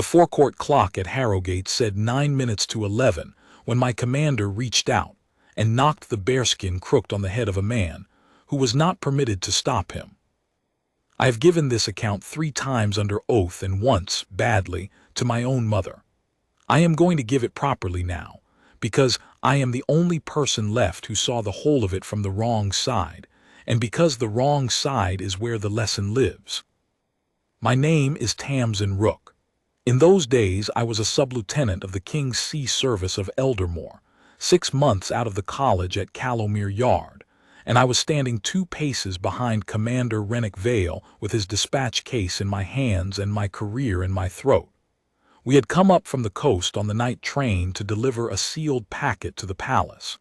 The forecourt clock at Harrogate said 9 minutes to 11 when my commander reached out and knocked the bearskin crook on the head of a man who was not permitted to stop him. I have given this account 3 times under oath and once, badly, to my own mother. I am going to give it properly now, because I am the only person left who saw the whole of it from the wrong side, and because the wrong side is where the lesson lives. My name is Tamsin Rook. In those days I was a sub-lieutenant of the King's Sea Service of Eldermore, 6 months out of the college at Callowmere Yard, and I was standing 2 paces behind Commander Rennick Vale with his dispatch case in my hands and my career in my throat. We had come up from the coast on the night train to deliver a sealed packet to the palace.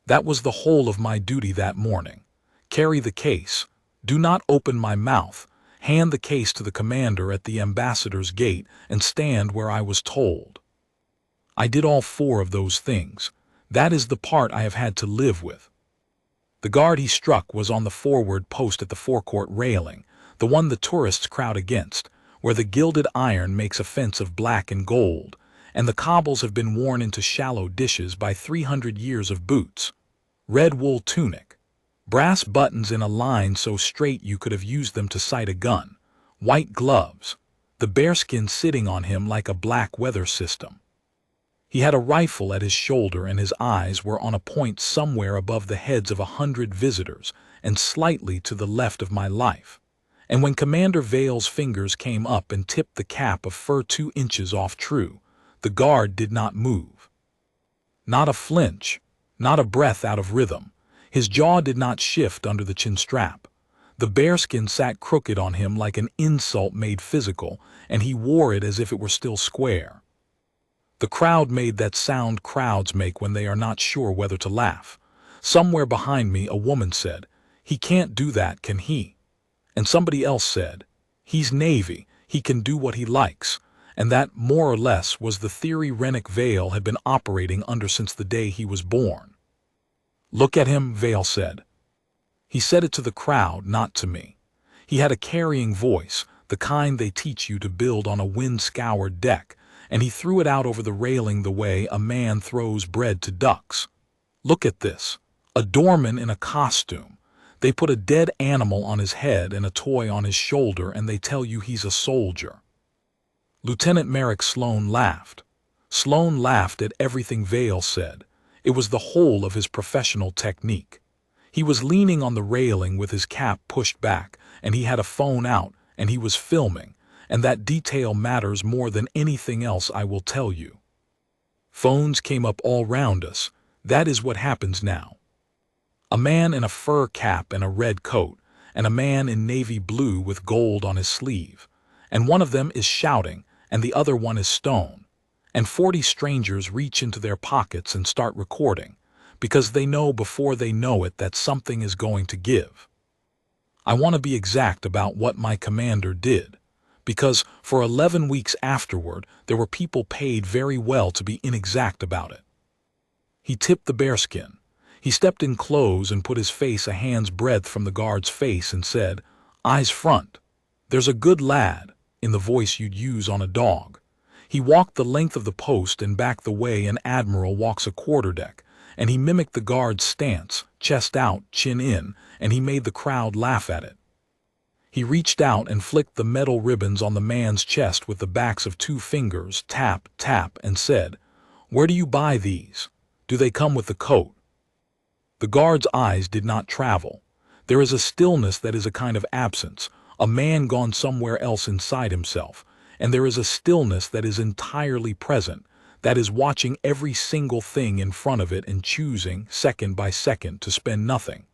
That was the whole of my duty that morning. Carry the case, do not open my mouth, hand the case to the commander at the ambassador's gate, and stand where I was told. I did all 4 of those things. That is the part I have had to live with. The guard he struck was on the forward post at the forecourt railing, the one the tourists crowd against, where the gilded iron makes a fence of black and gold, and the cobbles have been worn into shallow dishes by 300 years of boots. Red wool tunic, brass buttons in a line so straight you could have used them to sight a gun, white gloves, the bearskin sitting on him like a black weather system. He had a rifle at his shoulder and his eyes were on a point somewhere above the heads of 100 visitors and slightly to the left of my life. And when Commander Vale's fingers came up and tipped the cap of fur 2 inches off true, the guard did not move. Not a flinch, not a breath out of rhythm. His jaw did not shift under the chin strap. The bearskin sat crooked on him like an insult made physical, and he wore it as if it were still square. The crowd made that sound crowds make when they are not sure whether to laugh. Somewhere behind me a woman said, "He can't do that, can he?" And somebody else said, "He's Navy, he can do what he likes," and that, more or less, was the theory Rennick Vale had been operating under since the day he was born. "Look at him," Vale said. He said it to the crowd, not to me. He had a carrying voice, the kind they teach you to build on a wind-scoured deck, and he threw it out over the railing the way a man throws bread to ducks. "Look at this, a doorman in a costume. They put a dead animal on his head and a toy on his shoulder, and they tell you he's a soldier." Lieutenant Merrick Sloan laughed. Sloan laughed at everything Vale said. It was the whole of his professional technique. He was leaning on the railing with his cap pushed back, and he had a phone out, and he was filming, and that detail matters more than anything else I will tell you. Phones came up all round us. That is what happens now. A man in a fur cap and a red coat, and a man in navy blue with gold on his sleeve, and one of them is shouting, and the other one is stone, and 40 strangers reach into their pockets and start recording, because they know before they know it that something is going to give. I want to be exact about what my commander did, because for 11 weeks afterward there were people paid very well to be inexact about it. He tipped the bearskin. He stepped in close and put his face a hand's breadth from the guard's face and said, "Eyes front. There's a good lad," in the voice you'd use on a dog. He walked the length of the post and back the way an admiral walks a quarterdeck, and he mimicked the guard's stance, chest out, chin in, and he made the crowd laugh at it. He reached out and flicked the metal ribbons on the man's chest with the backs of 2 fingers, tap, tap, and said, "Where do you buy these? Do they come with the coat?" The guard's eyes did not travel. There is a stillness that is a kind of absence, a man gone somewhere else inside himself, and there is a stillness that is entirely present, that is watching every single thing in front of it and choosing, second by second, to spend nothing.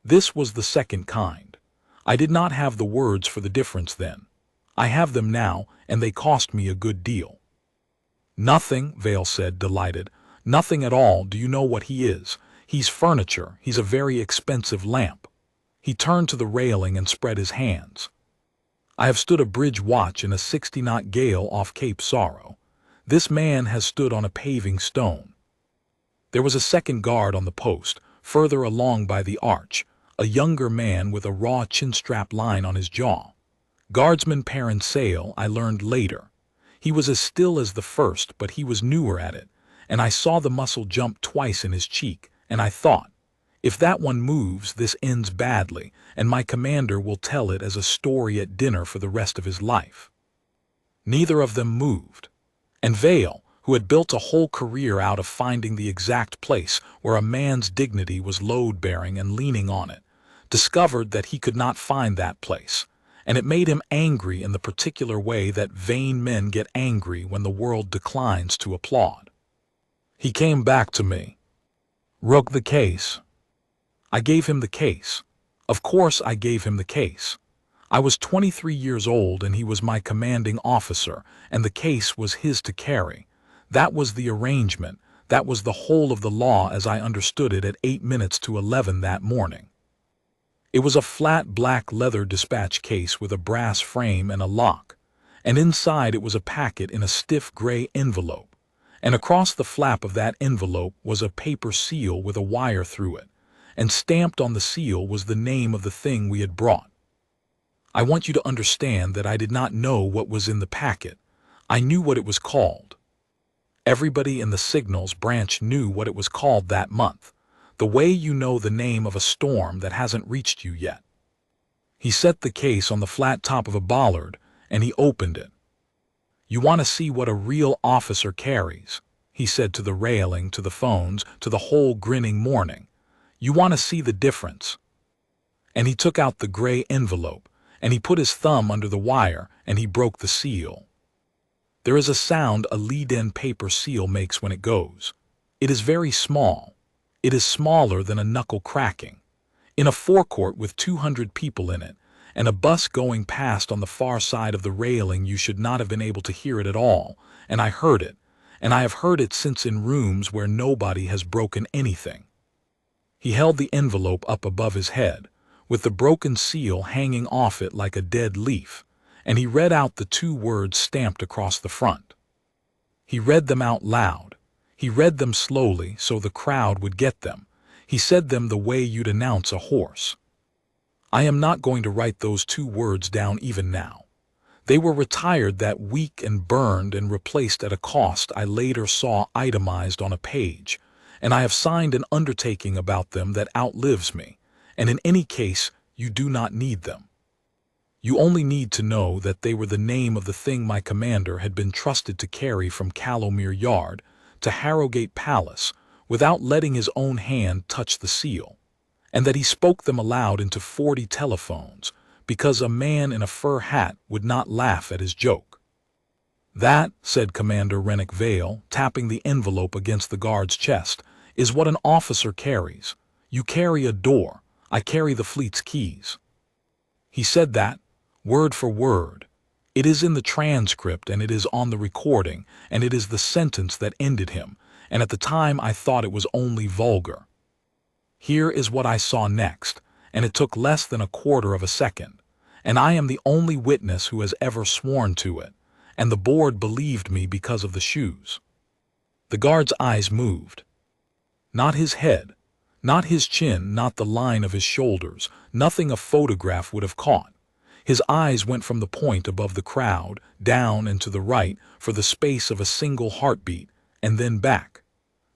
This was the second kind. I did not have the words for the difference then. I have them now, and they cost me a good deal. "Nothing," Vale said, delighted. "Nothing at all. Do you know what he is? He's furniture. He's a very expensive lamp." He turned to the railing and spread his hands. "I have stood a bridge watch in a 60-knot gale off Cape Sorrow. This man has stood on a paving stone." There was a second guard on the post, further along by the arch, a younger man with a raw chin-strap line on his jaw. Guardsman Perrin Sale, I learned later. He was as still as the first, but he was newer at it, and I saw the muscle jump twice in his cheek, and I thought, if that one moves, this ends badly, and my commander will tell it as a story at dinner for the rest of his life. Neither of them moved, and Vale, who had built a whole career out of finding the exact place where a man's dignity was load-bearing and leaning on it, discovered that he could not find that place, and it made him angry in the particular way that vain men get angry when the world declines to applaud. He came back to me. "Rook the case." I gave him the case. Of course I gave him the case. I was 23 years old and he was my commanding officer, and the case was his to carry. That was the arrangement. That was the whole of the law as I understood it at 8 minutes to 11 that morning. It was a flat black leather dispatch case with a brass frame and a lock, and inside it was a packet in a stiff gray envelope, and across the flap of that envelope was a paper seal with a wire through it, and stamped on the seal was the name of the thing we had brought. I want you to understand that I did not know what was in the packet. I knew what it was called. Everybody in the signals branch knew what it was called that month, the way you know the name of a storm that hasn't reached you yet. He set the case on the flat top of a bollard, and he opened it. "You want to see what a real officer carries," he said to the railing, to the phones, to the whole grinning morning. "You want to see the difference." And he took out the gray envelope, and he put his thumb under the wire, and he broke the seal. There is a sound a lead-in paper seal makes when it goes. It is very small. It is smaller than a knuckle cracking. In a forecourt with 200 people in it, and a bus going past on the far side of the railing, you should not have been able to hear it at all, and I heard it, and I have heard it since in rooms where nobody has broken anything. He held the envelope up above his head, with the broken seal hanging off it like a dead leaf, and he read out the 2 words stamped across the front. He read them out loud. He read them slowly so the crowd would get them. He said them the way you'd announce a horse. I am not going to write those 2 words down even now. They were retired that week and burned and replaced at a cost I later saw itemized on a page, and I have signed an undertaking about them that outlives me, and in any case you do not need them. You only need to know that they were the name of the thing my commander had been trusted to carry from Callowmere Yard to Harrogate Palace without letting his own hand touch the seal, and that he spoke them aloud into 40 telephones because a man in a fur hat would not laugh at his joke. "That," said Commander Rennick Vale, tapping the envelope against the guard's chest, "is what an officer carries. You carry a door. I carry the fleet's keys." He said that, word for word. It is in the transcript, and it is on the recording, and it is the sentence that ended him, and at the time I thought it was only vulgar. Here is what I saw next, and it took less than a quarter of a second, and I am the only witness who has ever sworn to it, and the board believed me because of the shoes. The guard's eyes moved. Not his head, not his chin, not the line of his shoulders, nothing a photograph would have caught. His eyes went from the point above the crowd, down and to the right, for the space of a single heartbeat, and then back.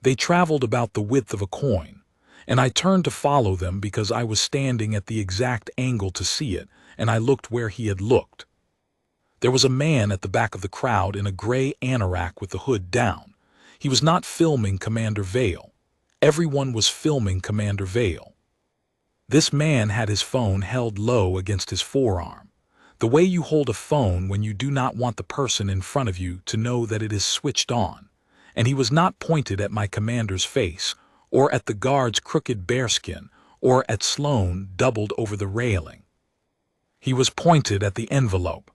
They traveled about the width of a coin, and I turned to follow them because I was standing at the exact angle to see it, and I looked where he had looked. There was a man at the back of the crowd in a gray anorak with the hood down. He was not filming Commander Vale. Everyone was filming Commander Vale. This man had his phone held low against his forearm, the way you hold a phone when you do not want the person in front of you to know that it is switched on, and he was not pointed at my commander's face, or at the guard's crooked bearskin, or at Sloane doubled over the railing. He was pointed at the envelope.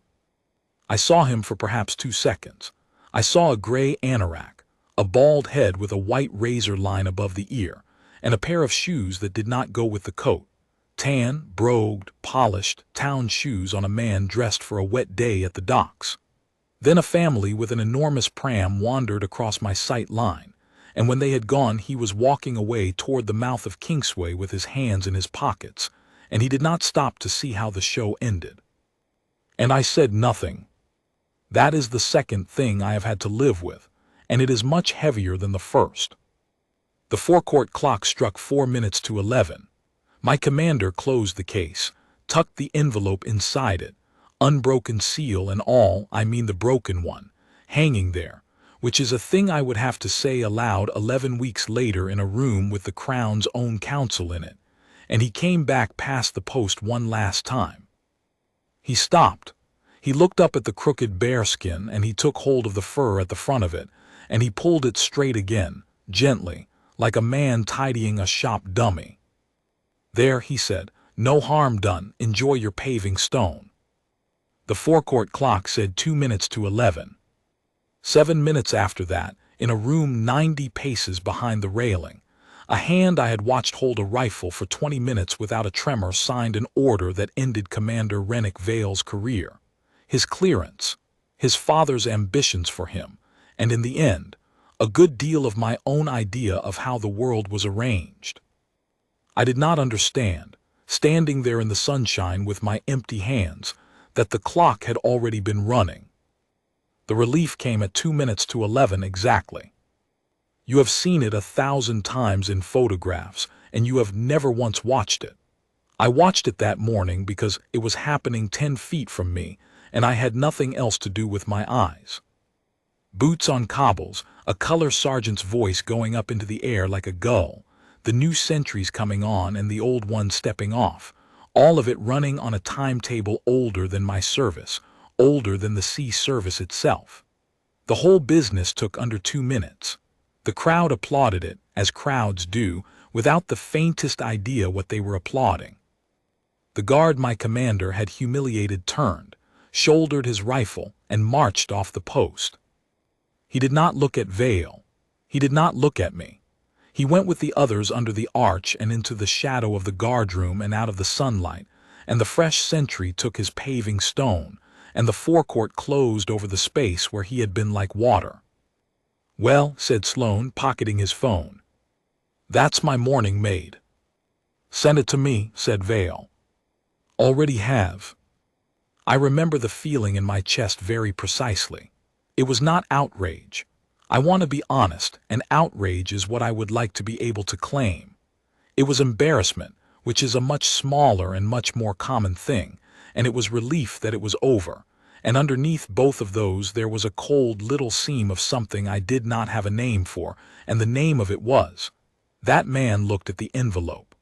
I saw him for perhaps 2 seconds. I saw a gray anorak, a bald head with a white razor line above the ear, and a pair of shoes that did not go with the coat. Tan, brogued, polished, town shoes on a man dressed for a wet day at the docks. Then a family with an enormous pram wandered across my sight line, and when they had gone he was walking away toward the mouth of Kingsway with his hands in his pockets, and he did not stop to see how the show ended. And I said nothing. That is the second thing I have had to live with, and it is much heavier than the first. The forecourt clock struck 4 minutes to 11. My commander closed the case, tucked the envelope inside it, unbroken seal and all, I mean the broken one, hanging there, which is a thing I would have to say aloud 11 weeks later in a room with the Crown's own counsel in it, and he came back past the post one last time. He stopped. He looked up at the crooked bearskin, and he took hold of the fur at the front of it, and he pulled it straight again, gently, like a man tidying a shop dummy. "There," he said, "no harm done, enjoy your paving stone." The forecourt clock said 2 minutes to 11. 7 minutes after that, in a room 90 paces behind the railing, a hand I had watched hold a rifle for 20 minutes without a tremor signed an order that ended Commander Rennick Vale's career, his clearance, his father's ambitions for him, and in the end, a good deal of my own idea of how the world was arranged. I did not understand, standing there in the sunshine with my empty hands, that the clock had already been running. The relief came at 2 minutes to 11 exactly. You have seen it 1,000 times in photographs, and you have never once watched it. I watched it that morning because it was happening 10 feet from me, and I had nothing else to do with my eyes. Boots on cobbles, a color sergeant's voice going up into the air like a gull, the new sentries coming on and the old ones stepping off, all of it running on a timetable older than my service, older than the sea service itself. The whole business took under 2 minutes. The crowd applauded it, as crowds do, without the faintest idea what they were applauding. The guard my commander had humiliated turned, shouldered his rifle, and marched off the post. He did not look at Vale. He did not look at me. He went with the others under the arch and into the shadow of the guardroom and out of the sunlight, and the fresh sentry took his paving stone, and the forecourt closed over the space where he had been like water. "Well," said Sloane, pocketing his phone. "That's my morning made." "Send it to me," said Vale. "Already have." I remember the feeling in my chest very precisely. It was not outrage. I want to be honest, and outrage is what I would like to be able to claim. It was embarrassment, which is a much smaller and much more common thing, and it was relief that it was over, and underneath both of those there was a cold little seam of something I did not have a name for, and the name of it was, that man looked at the envelope.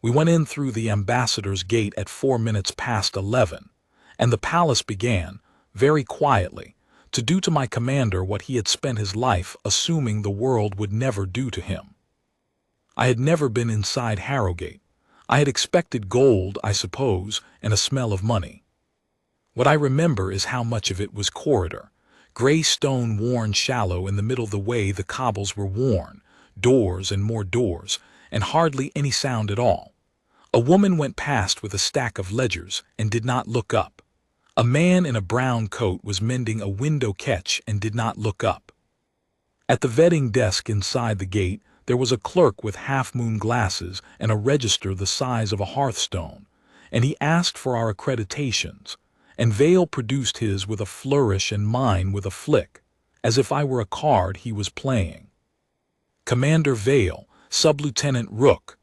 We went in through the ambassador's gate at 4 minutes past 11, and the palace began, very quietly, to do to my commander what he had spent his life assuming the world would never do to him. I had never been inside Harrogate. I had expected gold, I suppose, and a smell of money. What I remember is how much of it was corridor, gray stone worn shallow in the middle of the way the cobbles were worn, doors and more doors, and hardly any sound at all. A woman went past with a stack of ledgers and did not look up. A man in a brown coat was mending a window catch and did not look up. At the vetting desk inside the gate, there was a clerk with half-moon glasses and a register the size of a hearthstone, and he asked for our accreditations, and Vale produced his with a flourish and mine with a flick, as if I were a card he was playing. Commander Vale, Sub-Lieutenant Rook.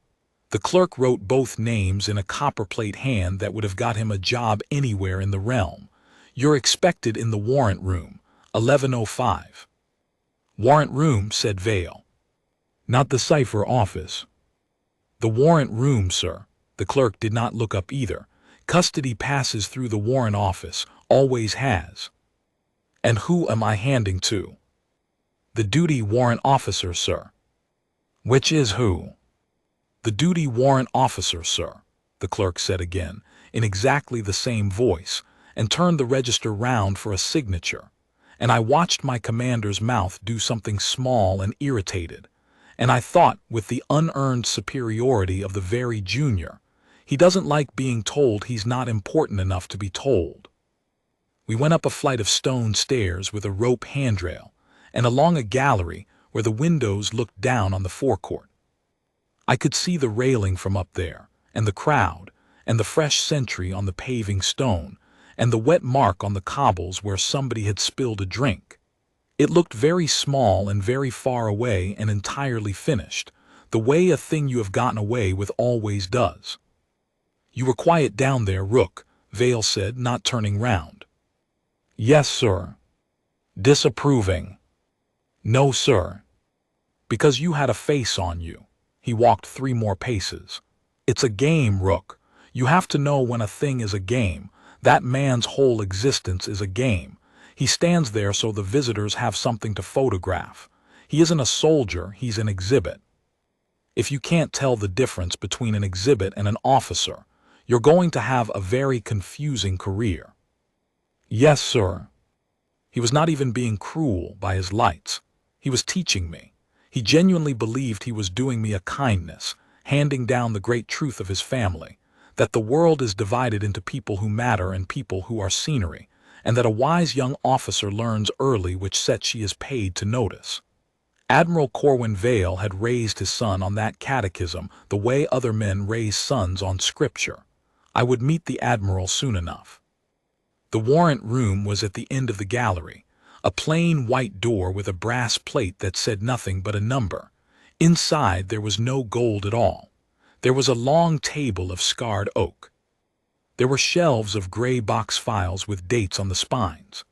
The clerk wrote both names in a copperplate hand that would have got him a job anywhere in the realm. "You're expected in the warrant room, 11:05. "Warrant room," said Vale. "Not the cipher office." "The warrant room, sir." The clerk did not look up either. "Custody passes through the warrant office, always has." "And who am I handing to?" "The duty warrant officer, sir." "Which is who?" "The duty warrant officer, sir," the clerk said again, in exactly the same voice, and turned the register round for a signature, and I watched my commander's mouth do something small and irritated, and I thought, with the unearned superiority of the very junior, he doesn't like being told he's not important enough to be told. We went up a flight of stone stairs with a rope handrail, and along a gallery where the windows looked down on the forecourt. I could see the railing from up there, and the crowd, and the fresh sentry on the paving stone, and the wet mark on the cobbles where somebody had spilled a drink. It looked very small and very far away and entirely finished, the way a thing you have gotten away with always does. "You were quiet down there, Rook," Vale said, not turning round. "Yes, sir." "Disapproving?" "No, sir." "Because you had a face on you." He walked 3 more paces. "It's a game, Rook. You have to know when a thing is a game. That man's whole existence is a game. He stands there so the visitors have something to photograph. He isn't a soldier, he's an exhibit. If you can't tell the difference between an exhibit and an officer, you're going to have a very confusing career." "Yes, sir." He was not even being cruel by his lights. He was teaching me. He genuinely believed he was doing me a kindness, handing down the great truth of his family, that the world is divided into people who matter and people who are scenery, and that a wise young officer learns early which set she is paid to notice. Admiral Corwin Vale had raised his son on that catechism the way other men raise sons on scripture. I would meet the admiral soon enough. The warrant room was at the end of the gallery, a plain white door with a brass plate that said nothing but a number. Inside there was no gold at all. There was a long table of scarred oak. There were shelves of gray box files with dates on the spines.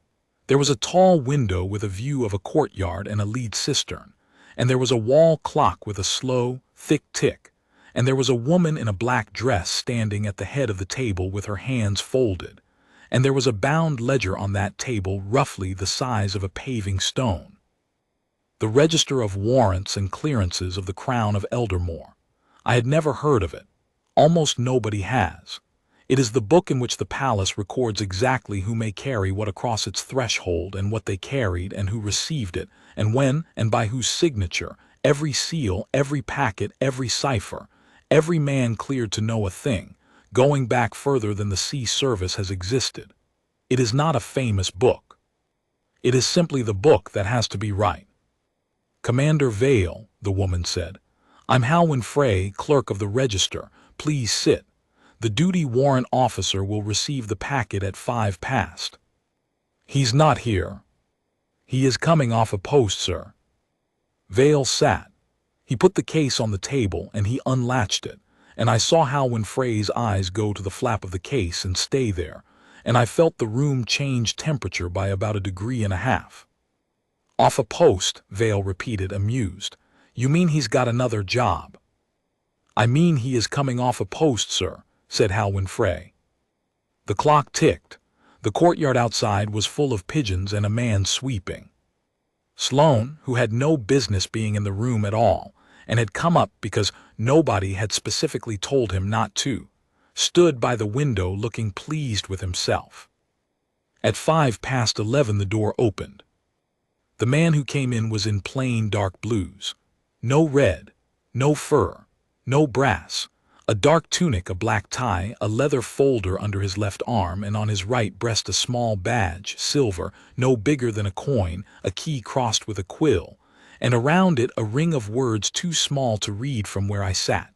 There was a tall window with a view of a courtyard and a lead cistern, and there was a wall clock with a slow, thick tick, and there was a woman in a black dress standing at the head of the table with her hands folded, and there was a bound ledger on that table roughly the size of a paving stone. The Register of Warrants and Clearances of the Crown of Eldermore. I had never heard of it. Almost nobody has. It is the book in which the palace records exactly who may carry what across its threshold and what they carried and who received it, and when and by whose signature, every seal, every packet, every cipher, every man cleared to know a thing, going back further than the sea service has existed. It is not a famous book. It is simply the book that has to be right. "Commander Vale," the woman said. "I'm Halwyn Frey, clerk of the register. Please sit. The duty warrant officer will receive the packet at 5 past. "He's not here." "He is coming off a post, sir." Vale sat. He put the case on the table and he unlatched it, and I saw Halwyn Frey's eyes go to the flap of the case and stay there, and I felt the room change temperature by about 1.5 degrees. "Off a post," Vale repeated, amused. "You mean he's got another job?" "I mean he is coming off a post, sir," said Halwyn Frey. The clock ticked. The courtyard outside was full of pigeons and a man sweeping. Sloane, who had no business being in the room at all, and had come up because nobody had specifically told him not to, stood by the window looking pleased with himself. At 11:05 the door opened. The man who came in was in plain dark blues. No red, no fur, no brass. A dark tunic, a black tie, a leather folder under his left arm, and on his right breast a small badge, silver, no bigger than a coin, a key crossed with a quill, and around it a ring of words too small to read from where I sat.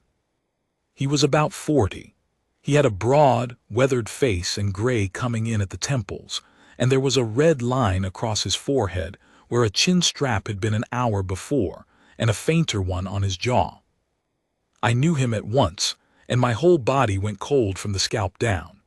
He was about 40. He had a broad, weathered face and gray coming in at the temples, and there was a red line across his forehead where a chin strap had been an hour before, and a fainter one on his jaw. I knew him at once, and my whole body went cold from the scalp down.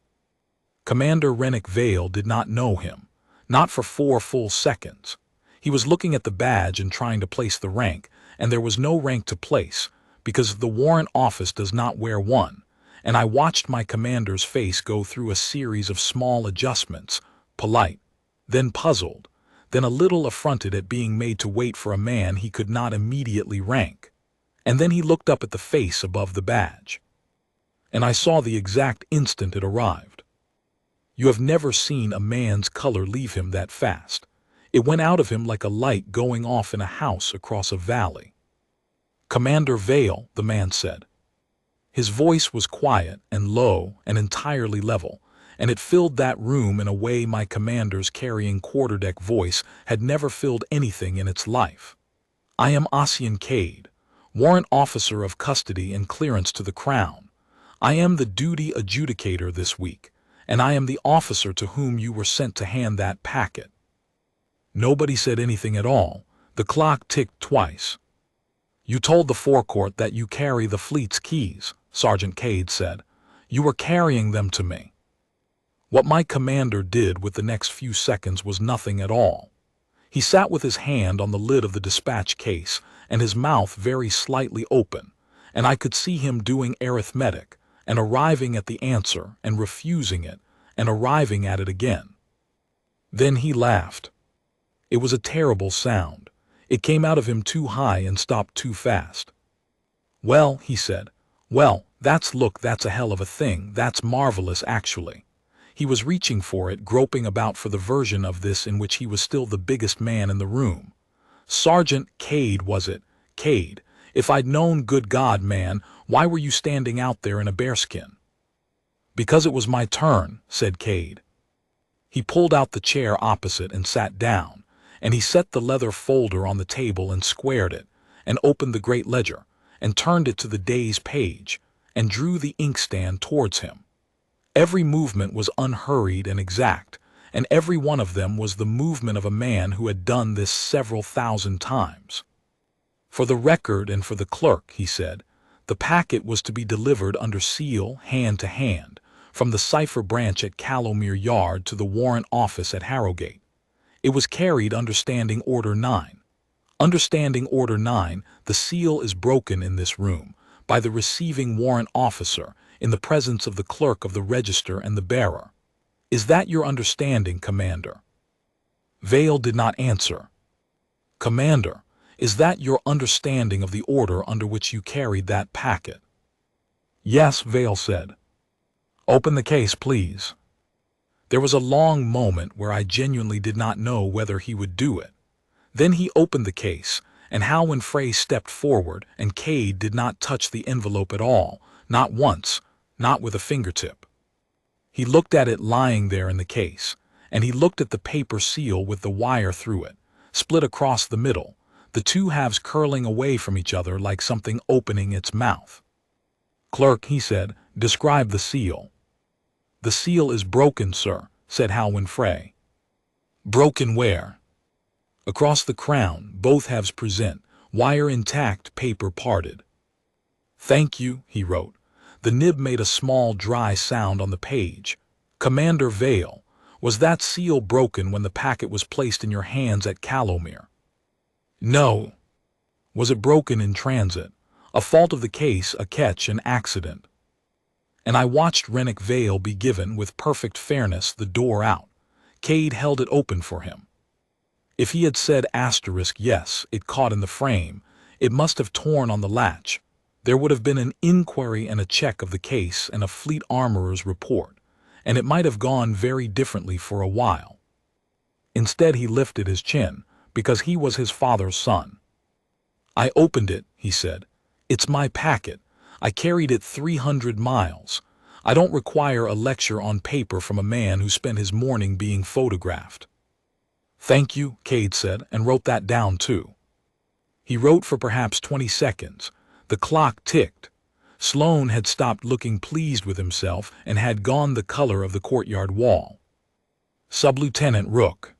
Commander Rennick Vale did not know him, not for 4 full seconds. He was looking at the badge and trying to place the rank, and there was no rank to place, because the warrant office does not wear one, and I watched my commander's face go through a series of small adjustments, polite, then puzzled, then a little affronted at being made to wait for a man he could not immediately rank. And then he looked up at the face above the badge. And I saw the exact instant it arrived. You have never seen a man's color leave him that fast. It went out of him like a light going off in a house across a valley. "Commander Vale," the man said. His voice was quiet and low and entirely level, and it filled that room in a way my commander's carrying quarterdeck voice had never filled anything in its life. "I am Ossian Cade, warrant officer of custody and clearance to the Crown. I am the duty adjudicator this week, and I am the officer to whom you were sent to hand that packet." Nobody said anything at all. The clock ticked twice. "You told the forecourt that you carry the fleet's keys," Sergeant Cade said. "You were carrying them to me." What my commander did with the next few seconds was nothing at all. He sat with his hand on the lid of the dispatch case and his mouth very slightly open, and I could see him doing arithmetic and arriving at the answer and refusing it and arriving at it again. Then he laughed. It was a terrible sound. It came out of him too high and stopped too fast. "Well," he said, "well, that's a hell of a thing. That's marvelous, actually." He was reaching for it, groping about for the version of this in which he was still the biggest man in the room. "Sergeant Cade, was it? Cade, if I'd known, good God, man, why were you standing out there in a bearskin?" "Because it was my turn," said Cade. He pulled out the chair opposite and sat down, and he set the leather folder on the table and squared it, and opened the great ledger, and turned it to the day's page, and drew the inkstand towards him. Every movement was unhurried and exact, and every one of them was the movement of a man who had done this several thousand times. "For the record and for the clerk," he said, "the packet was to be delivered under seal, hand to hand, from the cipher branch at Callowmere Yard to the warrant office at Harrogate. It was carried under Standing Order 9. Under Standing Order 9, the seal is broken in this room by the receiving warrant officer in the presence of the clerk of the register and the bearer. Is that your understanding, Commander?" Vale did not answer. "Commander, is that your understanding of the order under which you carried that packet?" "Yes," Vale said. "Open the case, please." There was a long moment where I genuinely did not know whether he would do it. Then he opened the case, and Hal and Frey stepped forward, and Cade did not touch the envelope at all, not once, not with a fingertip. He looked at it lying there in the case, and he looked at the paper seal with the wire through it, split across the middle, the two halves curling away from each other like something opening its mouth. "Clerk," he said, "describe the seal." "The seal is broken, sir," said Halwyn Frey. "Broken where?" "Across the crown, both halves present, wire intact, paper parted." "Thank you," he wrote. The nib made a small dry sound on the page. "Commander Vale, was that seal broken when the packet was placed in your hands at Callowmere?" "No." "Was it broken in transit? A fault of the case, a catch, an accident?" And I watched Rennick Vale be given, with perfect fairness, the door out. Cade held it open for him. If he had said yes, it caught in the frame, it must have torn on the latch. There would have been an inquiry and a check of the case and a fleet armorer's report, and it might have gone very differently for a while. Instead, he lifted his chin, because he was his father's son. "I opened it," he said. "It's my packet. I carried it 300 miles. I don't require a lecture on paper from a man who spent his morning being photographed." "Thank you," Cade said, and wrote that down too. He wrote for perhaps 20 seconds. The clock ticked. Sloane had stopped looking pleased with himself and had gone the color of the courtyard wall. "Sub-Lieutenant Rook."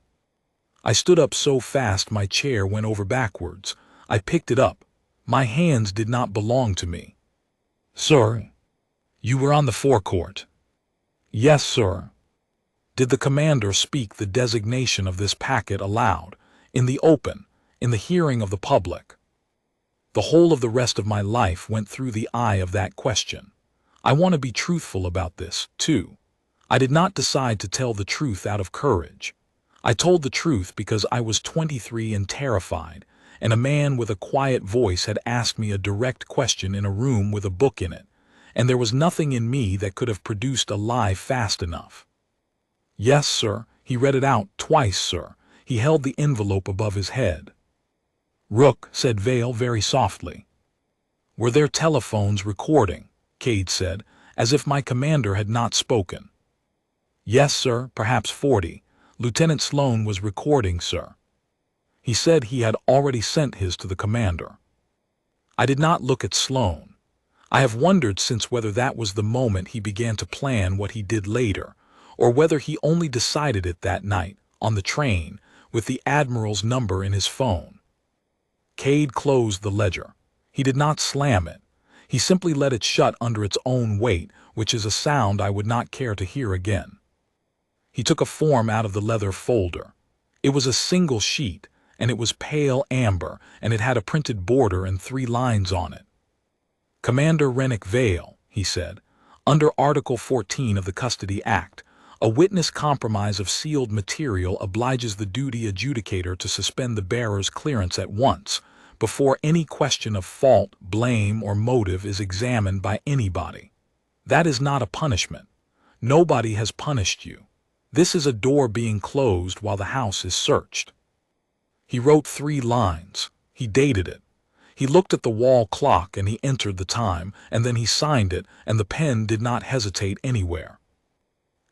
I stood up so fast my chair went over backwards. I picked it up. My hands did not belong to me. "Sir." "You were on the forecourt?" "Yes, sir." Did the commander speak the designation of this packet aloud, in the open, in the hearing of the public? The whole of the rest of my life went through the eye of that question. I want to be truthful about this, too. I did not decide to tell the truth out of courage. I told the truth because I was 23 and terrified, and a man with a quiet voice had asked me a direct question in a room with a book in it, and there was nothing in me that could have produced a lie fast enough. "Yes, sir." He read it out twice, sir. He held the envelope above his head. "Rook," said Vale very softly. "Were there telephones recording?" Cade said, as if my commander had not spoken. "Yes, sir, perhaps 40. Lieutenant Sloane was recording, sir." He said he had already sent his to the commander. I did not look at Sloane. I have wondered since whether that was the moment he began to plan what he did later, or whether he only decided it that night, on the train, with the Admiral's number in his phone. Cade closed the ledger. He did not slam it. He simply let it shut under its own weight, which is a sound I would not care to hear again. He took a form out of the leather folder. It was a single sheet, and it was pale amber, and it had a printed border and 3 lines on it. "Commander Rennick Vale," he said, "under Article 14 of the Custody Act, a witness compromise of sealed material obliges the duty adjudicator to suspend the bearer's clearance at once, before any question of fault, blame, or motive is examined by anybody. That is not a punishment. Nobody has punished you. This is a door being closed while the house is searched." He wrote 3 lines. He dated it. He looked at the wall clock and he entered the time, and then he signed it, and the pen did not hesitate anywhere.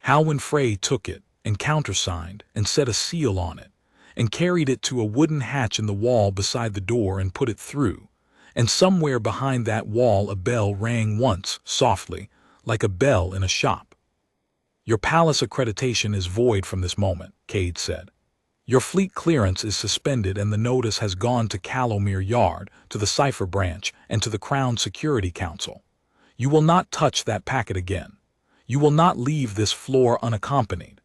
Halwyn Frey took it, and countersigned, and set a seal on it, and carried it to a wooden hatch in the wall beside the door and put it through, and somewhere behind that wall a bell rang once, softly, like a bell in a shop. "Your palace accreditation is void from this moment," Cade said. "Your fleet clearance is suspended, and the notice has gone to Callowmere Yard, to the Cipher Branch, and to the Crown Security Council. You will not touch that packet again. You will not leave this floor unaccompanied.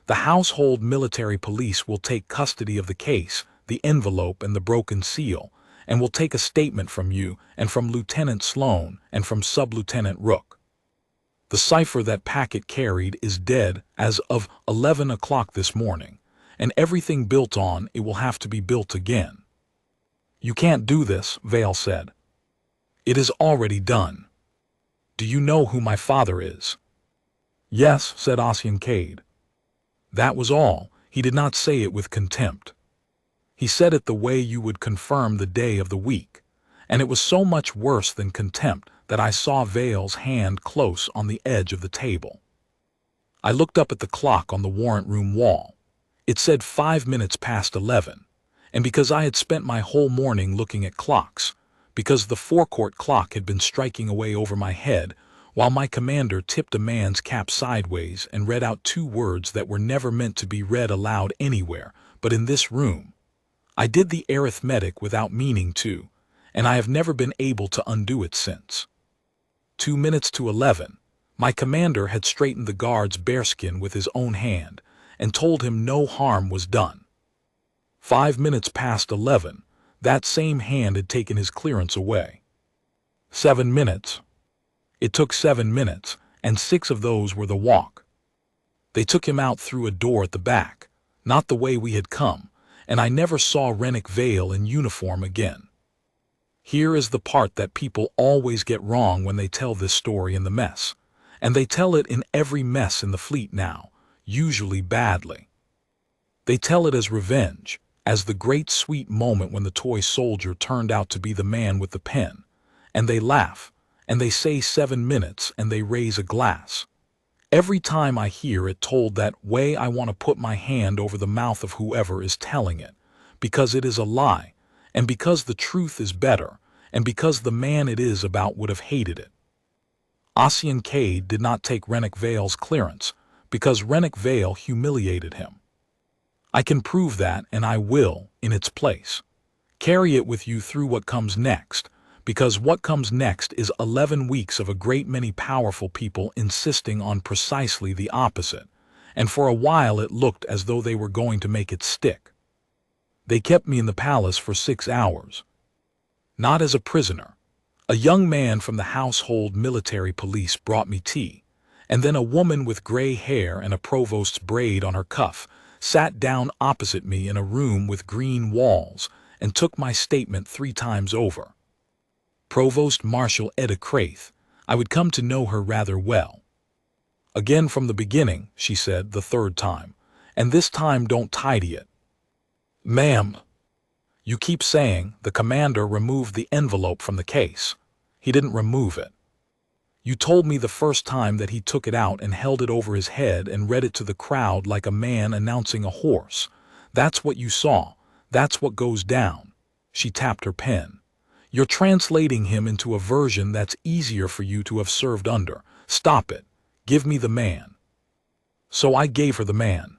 The Household Military Police will take custody of the case, the envelope, and the broken seal, and will take a statement from you, and from Lieutenant Sloan, and from Sub-Lieutenant Rook. The cipher that packet carried is dead as of 11 o'clock this morning, and everything built on it will have to be built again." "You can't do this," Vale said. "It is already done. Do you know who my father is?" "Yes," said Ossian Cade. That was all. He did not say it with contempt. He said it the way you would confirm the day of the week, and it was so much worse than contempt that I saw Vale's hand close on the edge of the table. I looked up at the clock on the warrant room wall. It said 5 minutes past 11, and because I had spent my whole morning looking at clocks, because the forecourt clock had been striking away over my head, while my commander tipped a man's cap sideways and read out 2 words that were never meant to be read aloud anywhere but in this room, I did the arithmetic without meaning to, and I have never been able to undo it since. 2 minutes to 11, my commander had straightened the guard's bearskin with his own hand, and told him no harm was done. 5 minutes past 11, that same hand had taken his clearance away. 7 minutes. It took 7 minutes, and 6 of those were the walk. They took him out through a door at the back, not the way we had come, and I never saw Rennick Vale in uniform again. Here is the part that people always get wrong when they tell this story in the mess, and they tell it in every mess in the fleet now, usually badly. They tell it as revenge, as the great sweet moment when the toy soldier turned out to be the man with the pen, and they laugh, and they say 7 minutes, and they raise a glass. Every time I hear it told that way, I want to put my hand over the mouth of whoever is telling it, because it is a lie, and because the truth is better, and because the man it is about would have hated it. Ossian Cade did not take Rennick Vale's clearance, because Rennick Vale humiliated him. I can prove that, and I will, in its place. Carry it with you through what comes next, because what comes next is 11 weeks of a great many powerful people insisting on precisely the opposite, and for a while it looked as though they were going to make it stick. They kept me in the palace for 6 hours. Not as a prisoner. A young man from the Household Military Police brought me tea, and then a woman with gray hair and a provost's braid on her cuff sat down opposite me in a room with green walls and took my statement 3 times over. Provost Marshal Etta Craith, I would come to know her rather well. "Again from the beginning," she said the 3rd time, "and this time don't tidy it." "Ma'am, you keep saying the commander removed the envelope from the case. He didn't remove it. You told me the first time that he took it out and held it over his head and read it to the crowd like a man announcing a horse. That's what you saw. That's what goes down." She tapped her pen. "You're translating him into a version that's easier for you to have served under. Stop it. Give me the man." So I gave her the man.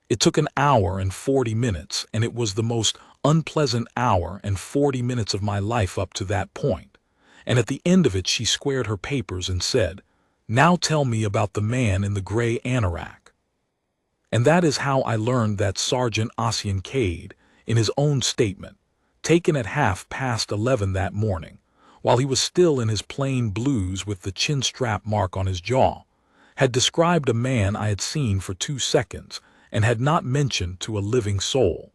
It took an hour and 40 minutes, and it was the most unpleasant hour and 40 minutes of my life up to that point. And at the end of it she squared her papers and said, "Now tell me about the man in the gray anorak." And that is how I learned that Sergeant Ossian Cade, in his own statement, taken at 11:30 that morning, while he was still in his plain blues with the chin strap mark on his jaw, had described a man I had seen for 2 seconds and had not mentioned to a living soul.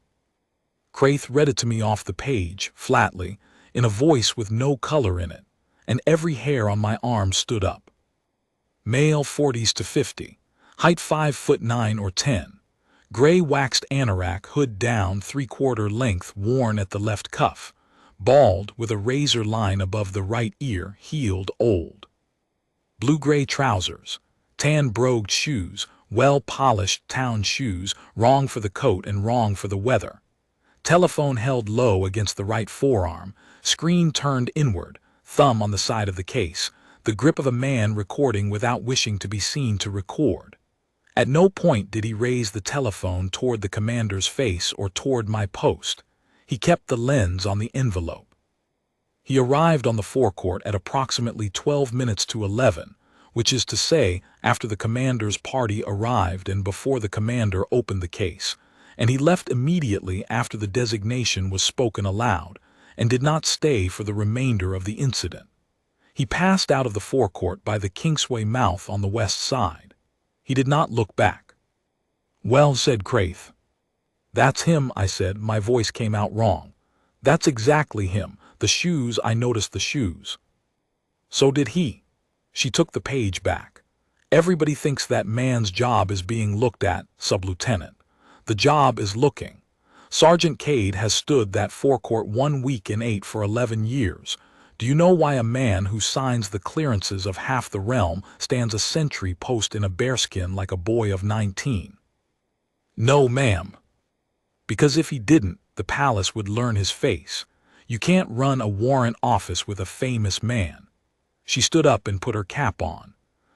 Craith read it to me off the page, flatly, in a voice with no color in it, and every hair on my arm stood up. Male 40s to 50, height 5'9" or 10, gray waxed anorak, hood down, 3/4 length, worn at the left cuff, bald with a razor line above the right ear, heeled, old. Blue-gray trousers, tan brogued shoes, well-polished town shoes, wrong for the coat and wrong for the weather. Telephone held low against the right forearm, screen turned inward, thumb on the side of the case, the grip of a man recording without wishing to be seen to record. At no point did he raise the telephone toward the commander's face or toward my post. He kept the lens on the envelope. He arrived on the forecourt at approximately 12 minutes to 11, which is to say, after the commander's party arrived and before the commander opened the case, and he left immediately after the designation was spoken aloud, and did not stay for the remainder of the incident. He passed out of the forecourt by the Kingsway mouth on the west side. He did not look back. "Well," said Craith. "That's him," I said. My voice came out wrong. "That's exactly him. The shoes, I noticed the shoes." "So did he." She took the page back. "Everybody thinks that man's job is being looked at, Sub-Lieutenant. The job is looking. Sergeant Cade has stood that forecourt 1 week in 8 for 11 years. Do you know why a man who signs the clearances of half the realm stands a sentry post in a bearskin like a boy of 19? No, ma'am. Because if he didn't, the palace would learn his face. You can't run a warrant office with a famous man." She stood up and put her cap on.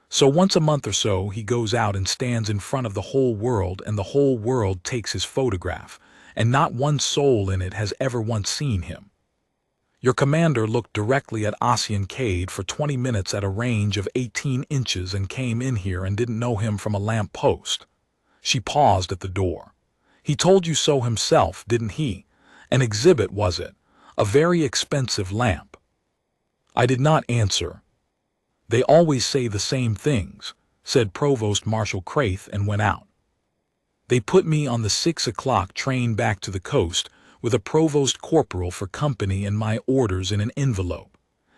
"So once a month or so he goes out and stands in front of the whole world, and the whole world takes his photograph, and not one soul in it has ever once seen him. Your commander looked directly at Ossian Cade for 20 minutes at a range of 18 inches and came in here and didn't know him from a lamp post." She paused at the door. "He told you so himself, didn't he? An exhibit, was it? A very expensive lamp." I did not answer. "They always say the same things," said Provost Marshal Craith, and went out. They put me on the 6 o'clock train back to the coast with a provost corporal for company and my orders in an envelope,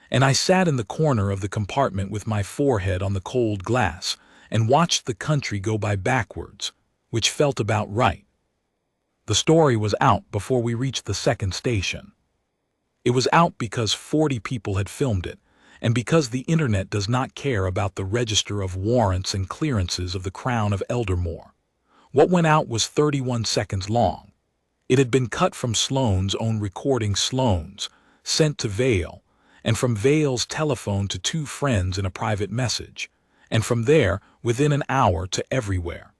and I sat in the corner of the compartment with my forehead on the cold glass and watched the country go by backwards, which felt about right. The story was out before we reached the second station. It was out because 40 people had filmed it, and because the internet does not care about the register of warrants and clearances of the Crown of Eldermore. What went out was 31 seconds long. It had been cut from Sloane's own recording, Sloane's, sent to Vale, and from Vale's telephone to 2 friends in a private message, and from there, within an hour, to everywhere.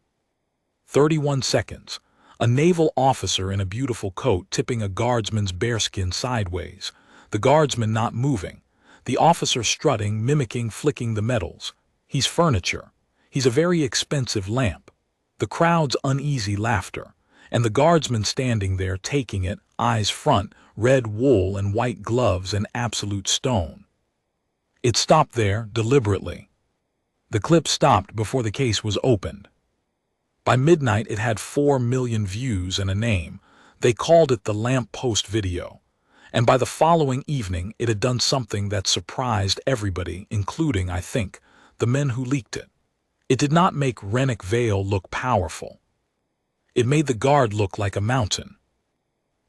31 seconds. A naval officer in a beautiful coat tipping a guardsman's bearskin sideways, the guardsman not moving, the officer strutting, mimicking, flicking the metals. He's furniture. He's a very expensive lamp. The crowd's uneasy laughter, and the guardsman standing there taking it, eyes front, red wool and white gloves and absolute stone. It stopped there, deliberately. The clip stopped before the case was opened. By midnight it had 4 million views and a name. They called it the Lamp Post Video. And by the following evening it had done something that surprised everybody, including, I think, the men who leaked it. It did not make Renwick Vale look powerful. It made the guard look like a mountain.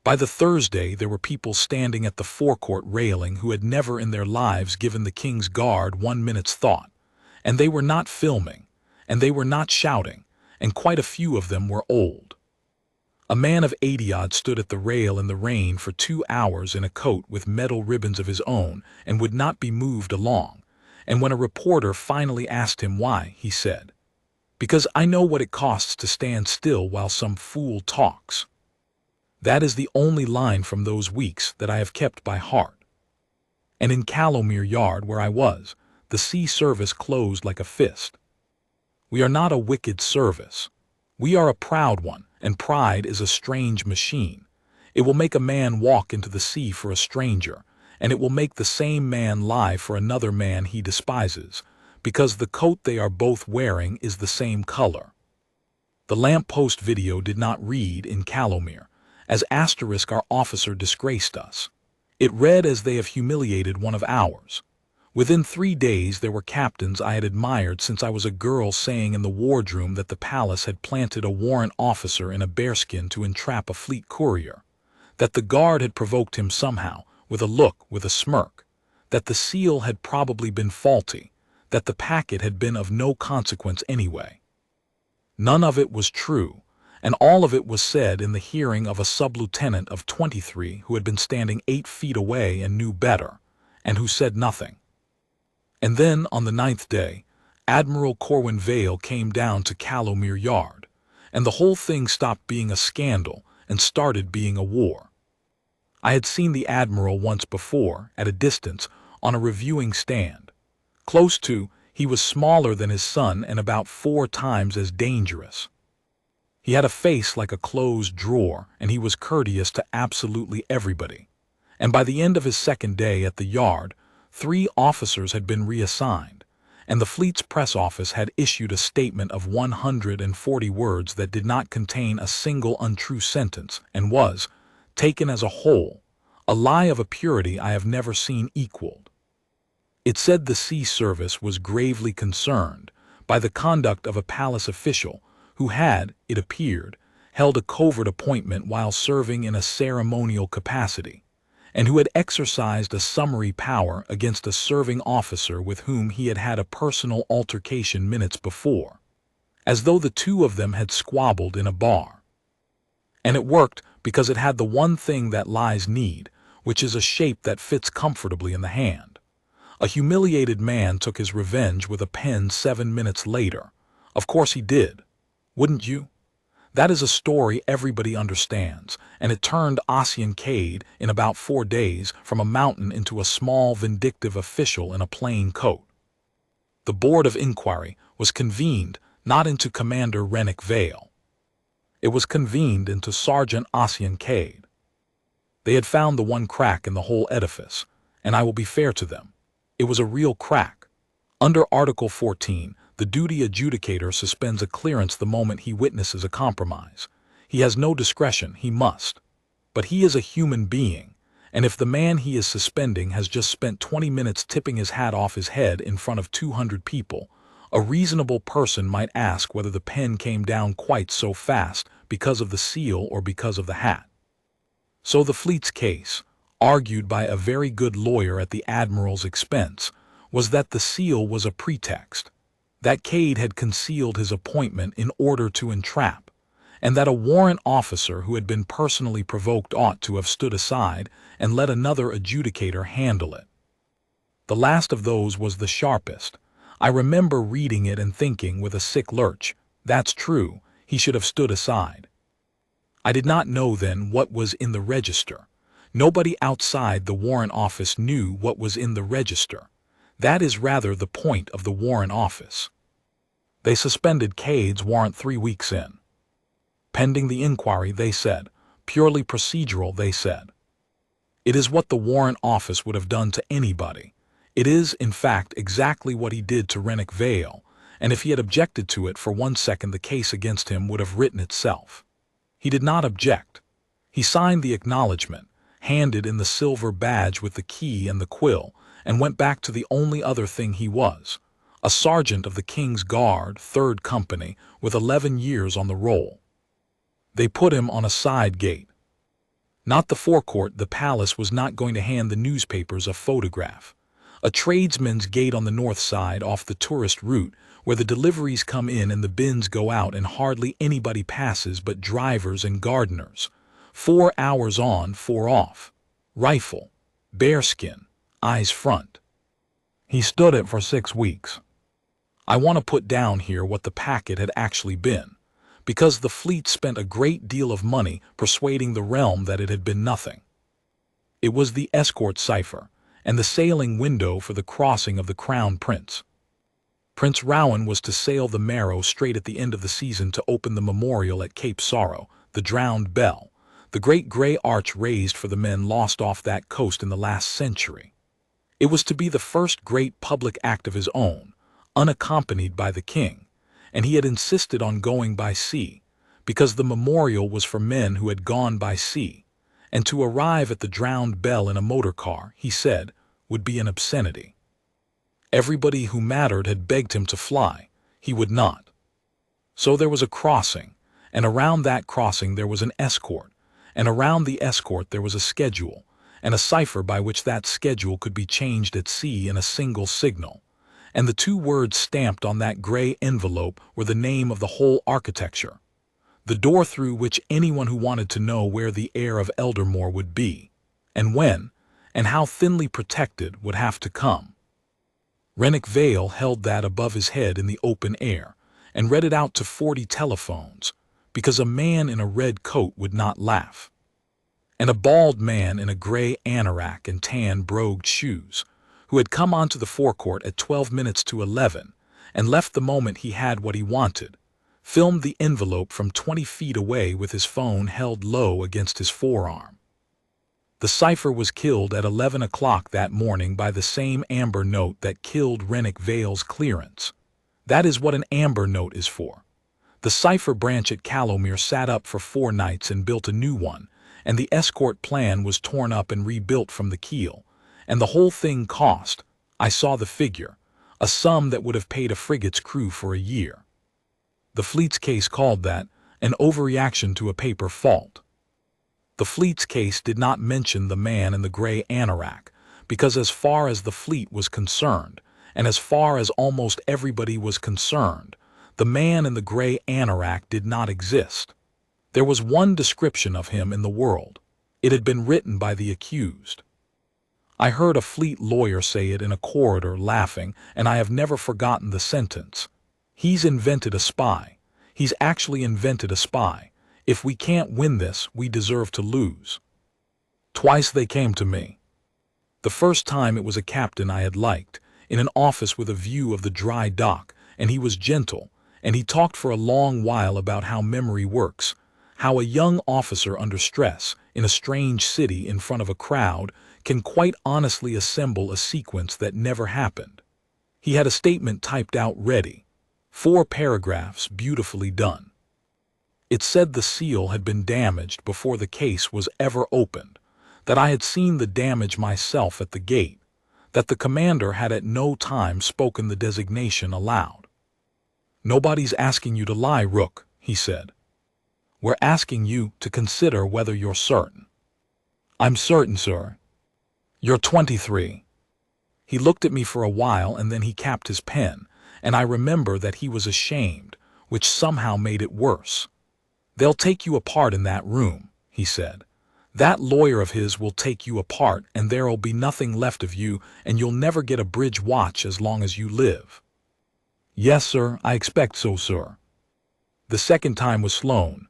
By the Thursday there were people standing at the forecourt railing who had never in their lives given the King's Guard 1 minute's thought, and they were not filming, and they were not shouting, and quite a few of them were old. A man of 80-odd stood at the rail in the rain for 2 hours in a coat with metal ribbons of his own and would not be moved along, and when a reporter finally asked him why, he said, Because I know what it costs to stand still while some fool talks. That is the only line from those weeks that I have kept by heart. And in Calomere Yard, where I was, the sea service closed like a fist. We are not a wicked service. We are a proud one, and pride is a strange machine. It will make a man walk into the sea for a stranger, and it will make the same man lie for another man he despises, because the coat they are both wearing is the same color. The lamppost video did not read in Calomere, as asterisk our officer disgraced us. It read as they have humiliated one of ours. Within 3 days there were captains I had admired since I was a girl saying in the wardroom that the palace had planted a warrant officer in a bearskin to entrap a fleet courier, that the guard had provoked him somehow, with a look, with a smirk, that the seal had probably been faulty, that the packet had been of no consequence anyway. None of it was true, and all of it was said in the hearing of a sub-lieutenant of 23 who had been standing 8 feet away and knew better, and who said nothing. And then, on the 9th day, Admiral Corwin Vale came down to Calomere Yard, and the whole thing stopped being a scandal and started being a war. I had seen the Admiral once before, at a distance, on a reviewing stand. Close to, he was smaller than his son and about 4 times as dangerous. He had a face like a closed drawer, and he was courteous to absolutely everybody. And by the end of his 2nd day at the yard, 3 officers had been reassigned, and the fleet's press office had issued a statement of 140 words that did not contain a single untrue sentence and was, taken as a whole, a lie of a purity I have never seen equaled. It said the sea service was gravely concerned by the conduct of a palace official who had, it appeared, held a covert appointment while serving in a ceremonial capacity, and who had exercised a summary power against a serving officer with whom he had had a personal altercation minutes before, as though the 2 of them had squabbled in a bar. And it worked because it had the one thing that lies need, which is a shape that fits comfortably in the hand. A humiliated man took his revenge with a pen 7 minutes later. Of course he did. Wouldn't you? That is a story everybody understands, and it turned Ossian Cade in about 4 days from a mountain into a small vindictive official in a plain coat. The Board of Inquiry was convened not into Commander Revoked Vale. It was convened into Sergeant Ossian Cade. They had found the one crack in the whole edifice, and I will be fair to them. It was a real crack. Under Article 14, the duty adjudicator suspends a clearance the moment he witnesses a compromise. He has no discretion, he must. But he is a human being, and if the man he is suspending has just spent 20 minutes tipping his hat off his head in front of 200 people, a reasonable person might ask whether the pen came down quite so fast because of the seal or because of the hat. So the fleet's case, argued by a very good lawyer at the Admiral's expense, was that the seal was a pretext, that Cade had concealed his appointment in order to entrap, and that a warrant officer who had been personally provoked ought to have stood aside and let another adjudicator handle it. The last of those was the sharpest. I remember reading it and thinking with a sick lurch, that's true, he should have stood aside. I did not know then what was in the register. Nobody outside the warrant office knew what was in the register. That is rather the point of the warrant office. They suspended Cade's warrant 3 weeks in. Pending the inquiry, they said. Purely procedural, they said. It is what the warrant office would have done to anybody. It is, in fact, exactly what he did to Revoked Vale, and if he had objected to it for 1 second the case against him would have written itself. He did not object. He signed the acknowledgment, handed in the silver badge with the key and the quill, and went back to the only other thing he was, a sergeant of the King's Guard, 3rd Company, with 11 years on the roll. They put him on a side gate. Not the forecourt, the palace was not going to hand the newspapers a photograph. A tradesman's gate on the north side off the tourist route, where the deliveries come in and the bins go out and hardly anybody passes but drivers and gardeners. 4 hours on, 4 off. Rifle. Bearskin. Eyes front. He stood it for 6 weeks. I want to put down here what the packet had actually been, because the fleet spent a great deal of money persuading the realm that it had been nothing. It was the escort cipher, and the sailing window for the crossing of the Crown Prince. Prince Rowan was to sail the Marrow straight at the end of the season to open the memorial at Cape Sorrow, the drowned bell, the great grey arch raised for the men lost off that coast in the last century. It was to be the first great public act of his own, unaccompanied by the king, and he had insisted on going by sea, because the memorial was for men who had gone by sea, and to arrive at the drowned bell in a motor car, he said, would be an obscenity. Everybody who mattered had begged him to fly. He would not. So there was a crossing, and around that crossing there was an escort, and around the escort there was a schedule, and a cipher by which that schedule could be changed at sea in a single signal, and the 2 words stamped on that gray envelope were the name of the whole architecture, the door through which anyone who wanted to know where the heir of Eldermore would be, and when, and how thinly protected, would have to come. Revoked Vale held that above his head in the open air, and read it out to 40 telephones, because a man in a red coat would not laugh, and a bald man in a gray anorak and tan brogued shoes, who had come onto the forecourt at 12 minutes to 11, and left the moment he had what he wanted, filmed the envelope from 20 feet away with his phone held low against his forearm. The cipher was killed at 11 o'clock that morning by the same amber note that killed Revoked Vale's clearance. That is what an amber note is for. The cipher branch at Calomere sat up for 4 nights and built a new one, and the escort plan was torn up and rebuilt from the keel, and the whole thing cost, I saw the figure, a sum that would have paid a frigate's crew for a year. The fleet's case called that an overreaction to a paper fault. The fleet's case did not mention the man in the gray anorak, because as far as the fleet was concerned, and as far as almost everybody was concerned, the man in the gray anorak did not exist. There was one description of him in the world. It had been written by the accused. I heard a fleet lawyer say it in a corridor laughing, and I have never forgotten the sentence. He's invented a spy. He's actually invented a spy. If we can't win this, we deserve to lose. Twice they came to me. The first time it was a captain I had liked, in an office with a view of the dry dock, and he was gentle, and he talked for a long while about how memory works, how a young officer under stress, in a strange city in front of a crowd, can quite honestly assemble a sequence that never happened. He had a statement typed out ready, 4 paragraphs beautifully done. It said the seal had been damaged before the case was ever opened, that I had seen the damage myself at the gate, that the commander had at no time spoken the designation aloud. "Nobody's asking you to lie, Rook," he said. "We're asking you to consider whether you're certain." "I'm certain, sir." "You're 23. He looked at me for a while, and then he capped his pen, and I remember that he was ashamed, which somehow made it worse. "They'll take you apart in that room," he said. "That lawyer of his will take you apart, and there'll be nothing left of you, and you'll never get a bridge watch as long as you live." "Yes, sir, I expect so, sir." The second time was Sloane.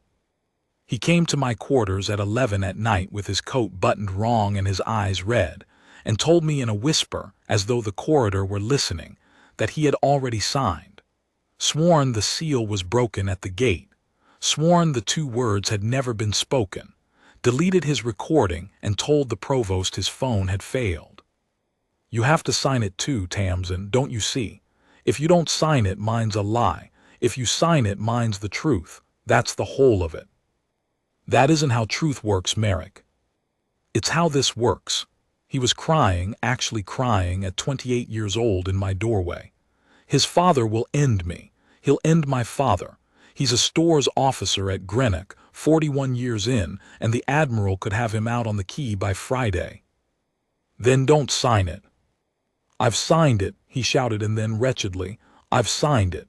He came to my quarters at 11 at night with his coat buttoned wrong and his eyes red, and told me in a whisper, as though the corridor were listening, that he had already signed. Sworn the seal was broken at the gate. Sworn the 2 words had never been spoken. Deleted his recording and told the provost his phone had failed. "You have to sign it too, Tamsin, don't you see? If you don't sign it, mine's a lie. If you sign it, mine's the truth. That's the whole of it." "That isn't how truth works, Merrick." "It's how this works." He was crying, actually crying, at 28 years old in my doorway. "His father will end me. He'll end my father. He's a stores officer at Greenock, 41 years in, and the admiral could have him out on the quay by Friday." "Then don't sign it." "I've signed it," he shouted, and then wretchedly, "I've signed it."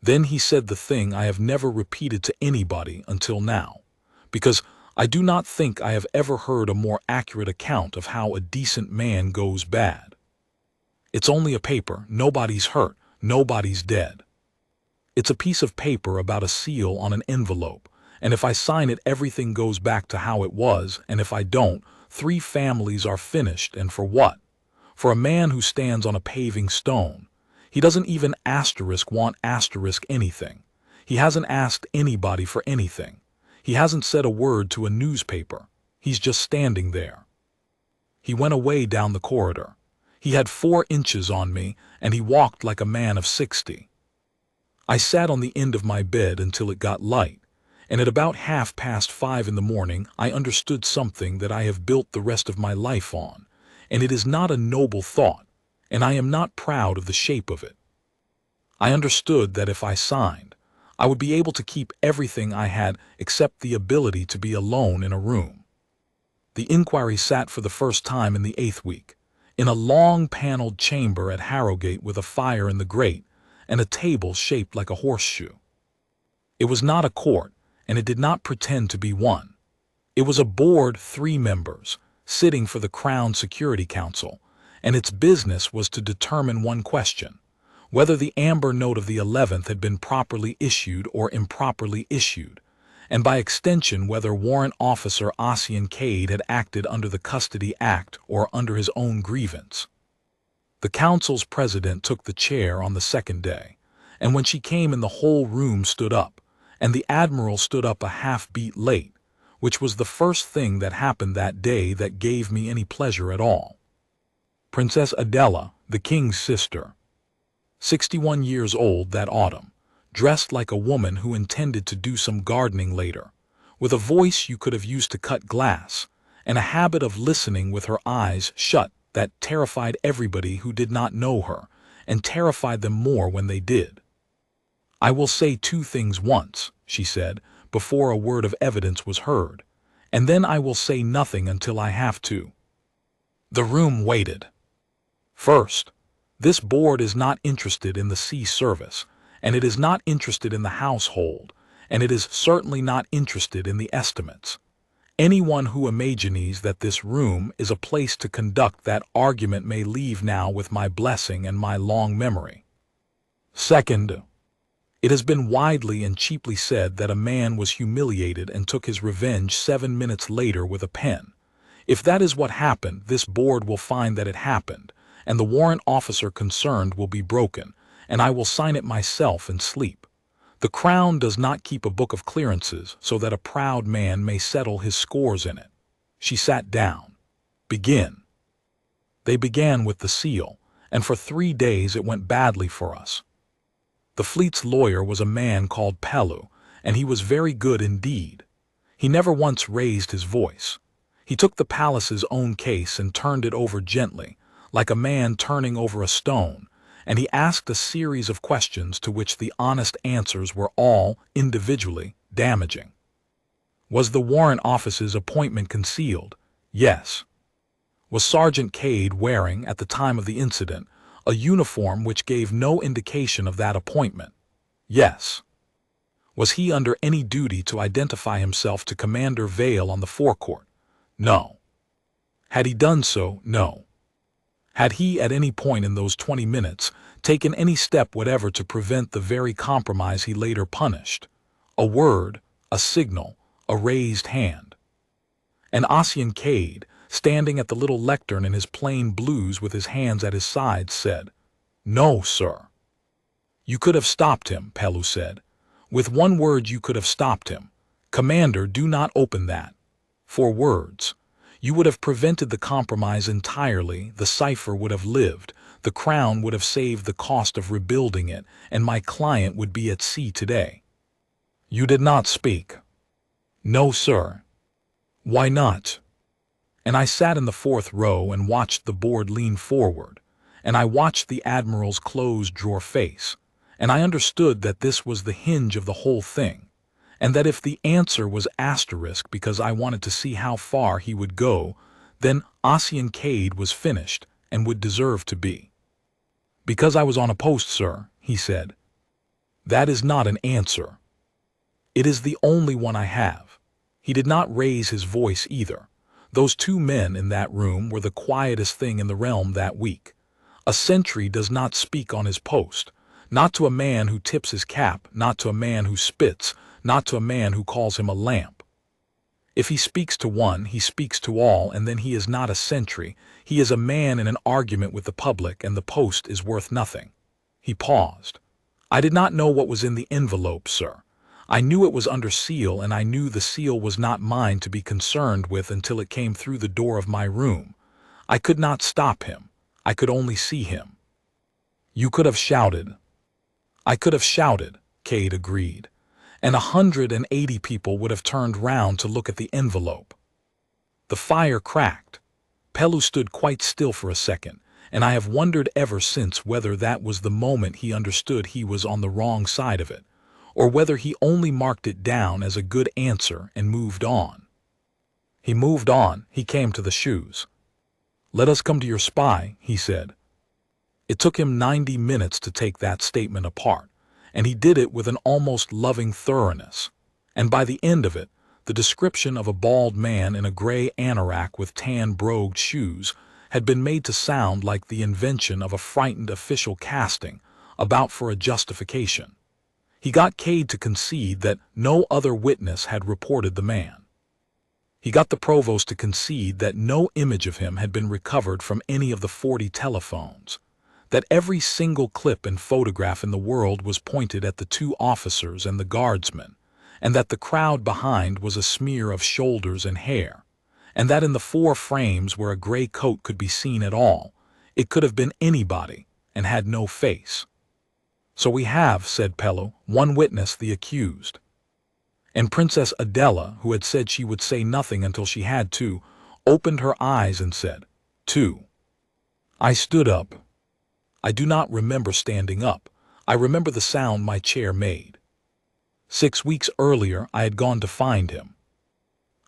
Then he said the thing I have never repeated to anybody until now, because I do not think I have ever heard a more accurate account of how a decent man goes bad. "It's only a paper, nobody's hurt, Nobody's dead. It's a piece of paper about a seal on an envelope, and if I sign it, everything goes back to how it was, and if I don't, 3 families are finished, and for what? For a man who stands on a paving stone. He doesn't even want anything. He hasn't asked anybody for anything. He hasn't said a word to a newspaper. He's just standing there. He went away down the corridor. He had 4 inches on me, and he walked like a man of 60. I sat on the end of my bed until it got light, and at about 5:30 in the morning I understood something that I have built the rest of my life on, and it is not a noble thought, and I am not proud of the shape of it. I understood that if I signed, I would be able to keep everything I had except the ability to be alone in a room. The inquiry sat for the first time in the 8th week, in a long paneled chamber at Harrogate with a fire in the grate and a table shaped like a horseshoe. It was not a court, and it did not pretend to be one. It was a board, 3 members, sitting for the Crown Security Council, and its business was to determine one question: whether the amber note of the 11th had been properly issued or improperly issued, and by extension whether Warrant Officer Ossian Cade had acted under the Custody Act or under his own grievance. The council's president took the chair on the 2nd day, and when she came in the whole room stood up, and the admiral stood up a half-beat late, which was the first thing that happened that day that gave me any pleasure at all. Princess Adela, the king's sister, 61 years old that autumn, dressed like a woman who intended to do some gardening later, with a voice you could have used to cut glass, and a habit of listening with her eyes shut that terrified everybody who did not know her, and terrified them more when they did. "I will say 2 things once," she said, before a word of evidence was heard, "and then I will say nothing until I have to." The room waited. First, this board is not interested in the sea service, and it is not interested in the household, and it is certainly not interested in the estimates. Anyone who imagines that this room is a place to conduct that argument may leave now with my blessing and my long memory. Second, it has been widely and cheaply said that a man was humiliated and took his revenge 7 minutes later with a pen. If that is what happened, this board will find that it happened, and the warrant officer concerned will be broken, and I will sign it myself and sleep. The Crown does not keep a book of clearances so that a proud man may settle his scores in it. She sat down. Begin. They began with the seal, and for 3 days it went badly for us. The fleet's lawyer was a man called Pellew, and he was very good indeed. He never once raised his voice. He took the palace's own case and turned it over gently, like a man turning over a stone, and he asked a series of questions to which the honest answers were all, individually, damaging. Was the Warrant Office's appointment concealed? Yes. Was Sergeant Cade wearing, at the time of the incident, a uniform which gave no indication of that appointment? Yes. Was he under any duty to identify himself to Commander Vale on the forecourt? No. Had he done so? No. Had he at any point in those 20 minutes taken any step whatever to prevent the very compromise he later punished? A word, a signal, a raised hand. And Ossian Cade, standing at the little lectern in his plain blues with his hands at his sides, said, "No, sir." "You could have stopped him," Pellew said. "With 1 word you could have stopped him. Commander, do not open that. 4 words. You would have prevented the compromise entirely, the cipher would have lived, the Crown would have saved the cost of rebuilding it, and my client would be at sea today." "You did not speak." "No, sir." "Why not?" And I sat in the 4th row and watched the board lean forward, and I watched the Admiral's closed-drawer face, and I understood that this was the hinge of the whole thing, and that if the answer was asterisk because I wanted to see how far he would go, then Ossian Cade was finished and would deserve to be. "Because I was on a post, sir," he said. "That is not an answer." "It is the only one I have." He did not raise his voice either. Those 2 men in that room were the quietest thing in the realm that week. A sentry does not speak on his post, Not to a man who tips his cap, not to a man who spits, not to a man who calls him a lamp. If he speaks to one, he speaks to all, and then he is not a sentry. He is a man in an argument with the public, and the post is worth nothing. He paused. I did not know what was in the envelope, sir. I knew it was under seal, and I knew the seal was not mine to be concerned with until it came through the door of my room. I could not stop him. I could only see him. You could have shouted. I could have shouted, Cade agreed, and 180 people would have turned round to look at the envelope. The fire cracked. Pelu stood quite still for a second, and I have wondered ever since whether that was the moment he understood he was on the wrong side of it, or whether he only marked it down as a good answer and moved on. He moved on. He came to the shoes. Let us come to your spy, he said. It took him 90 minutes to take that statement apart, and he did it with an almost loving thoroughness. And by the end of it, the description of a bald man in a gray anorak with tan-brogued shoes had been made to sound like the invention of a frightened official casting about for a justification. He got Cade to concede that no other witness had reported the man. He got the provost to concede that no image of him had been recovered from any of the 40 telephones, that every single clip and photograph in the world was pointed at the 2 officers and the guardsmen, and that the crowd behind was a smear of shoulders and hair, and that in the 4 frames where a gray coat could be seen at all, it could have been anybody and had no face. So we have, said Pelu, one witness, the accused. And Princess Adela, who had said she would say nothing until she had to, opened her eyes and said, 2. I stood up. I do not remember standing up. I remember the sound my chair made. 6 weeks earlier, I had gone to find him.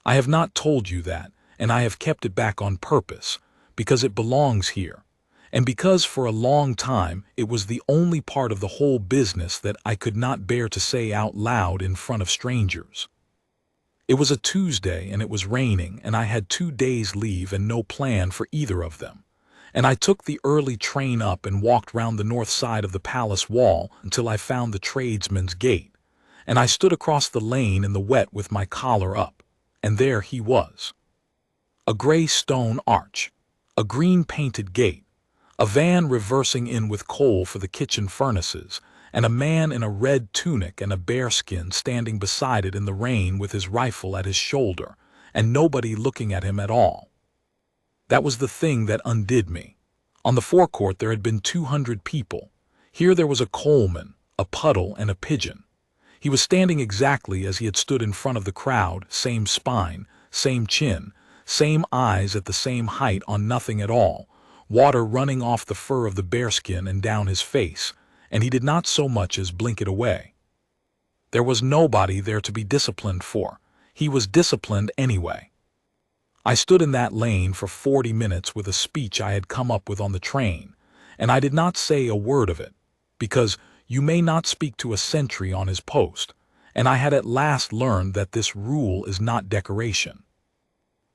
I have not told you that, and I have kept it back on purpose, because it belongs here, and because for a long time it was the only part of the whole business that I could not bear to say out loud in front of strangers. It was a Tuesday, and it was raining, and I had 2 days' leave and no plan for either of them. And I took the early train up and walked round the north side of the palace wall until I found the tradesman's gate, and I stood across the lane in the wet with my collar up, and there he was. A gray stone arch, a green-painted gate, a van reversing in with coal for the kitchen furnaces, and a man in a red tunic and a bearskin standing beside it in the rain with his rifle at his shoulder, and nobody looking at him at all. That was the thing that undid me. On the forecourt there had been 200 people. Here there was a coalman, a puddle, and a pigeon. He was standing exactly as he had stood in front of the crowd, same spine, same chin, same eyes at the same height on nothing at all, water running off the fur of the bearskin and down his face, and he did not so much as blink it away. There was nobody there to be disciplined for. He was disciplined anyway. I stood in that lane for 40 minutes with a speech I had come up with on the train, and I did not say a word of it, because you may not speak to a sentry on his post, and I had at last learned that this rule is not decoration.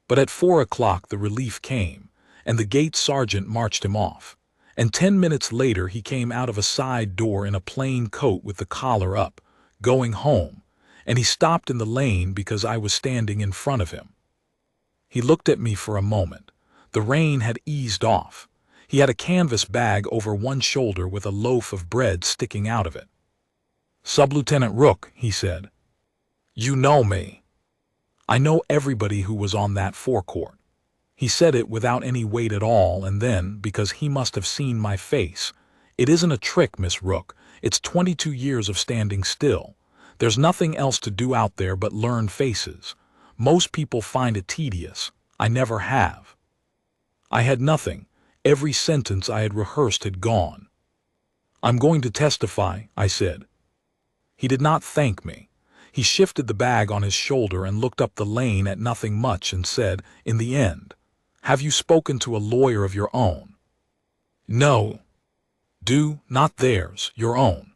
But at 4 o'clock the relief came, and the gate sergeant marched him off, and 10 minutes later he came out of a side door in a plain coat with the collar up, going home, and he stopped in the lane because I was standing in front of him. He looked at me for a moment. The rain had eased off. He had a canvas bag over one shoulder with a loaf of bread sticking out of it. "Sub-Lieutenant Rook," he said. "You know me. I know everybody who was on that forecourt." He said it without any weight at all, and then, because he must have seen my face, "It isn't a trick, Miss Rook. It's 22 years of standing still. There's nothing else to do out there but learn faces. Most people find it tedious. I never have." I had nothing. Every sentence I had rehearsed had gone. "I'm going to testify," I said. He did not thank me. He shifted the bag on his shoulder and looked up the lane at nothing much and said, in the end, "Have you spoken to a lawyer of your own?" "No." "Do, not theirs, your own."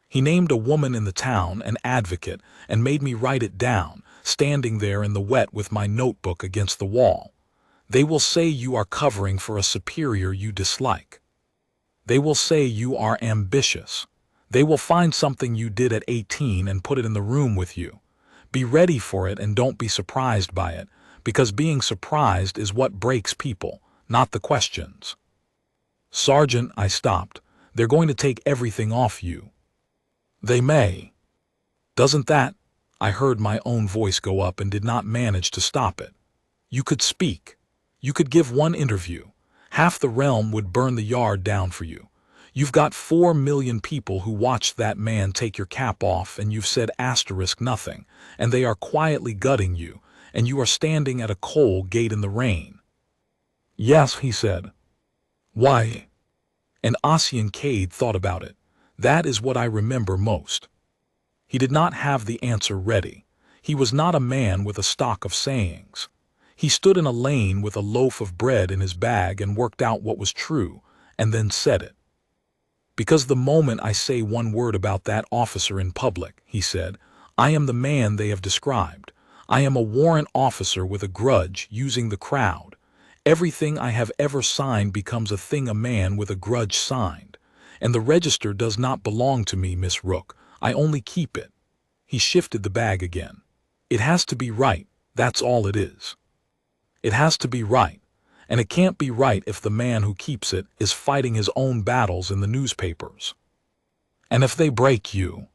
He named a woman in the town, an advocate, and made me write it down, standing there in the wet with my notebook against the wall. "They will say you are covering for a superior you dislike. They will say you are ambitious. They will find something you did at 18 and put it in the room with you. Be ready for it and don't be surprised by it, because being surprised is what breaks people, not the questions. Sergeant, I stopped. They're going to take everything off you. They may. Doesn't that? I heard my own voice go up and did not manage to stop it. You could speak. You could give one interview. Half the realm would burn the yard down for you. You've got 4 million people who watched that man take your cap off, and you've said nothing, and they are quietly gutting you, and you are standing at a coal gate in the rain. Yes, he said. Why? And Ossian Cade thought about it. That is what I remember most. He did not have the answer ready. He was not a man with a stock of sayings. He stood in a lane with a loaf of bread in his bag and worked out what was true, and then said it. Because the moment I say one word about that officer in public, he said, I am the man they have described. I am a warrant officer with a grudge, using the crowd. Everything I have ever signed becomes a thing a man with a grudge signed. And the register does not belong to me, Miss Rook. I only keep it. He shifted the bag again. It has to be right, that's all it is. It has to be right. And it can't be right if the man who keeps it is fighting his own battles in the newspapers. And if they break you,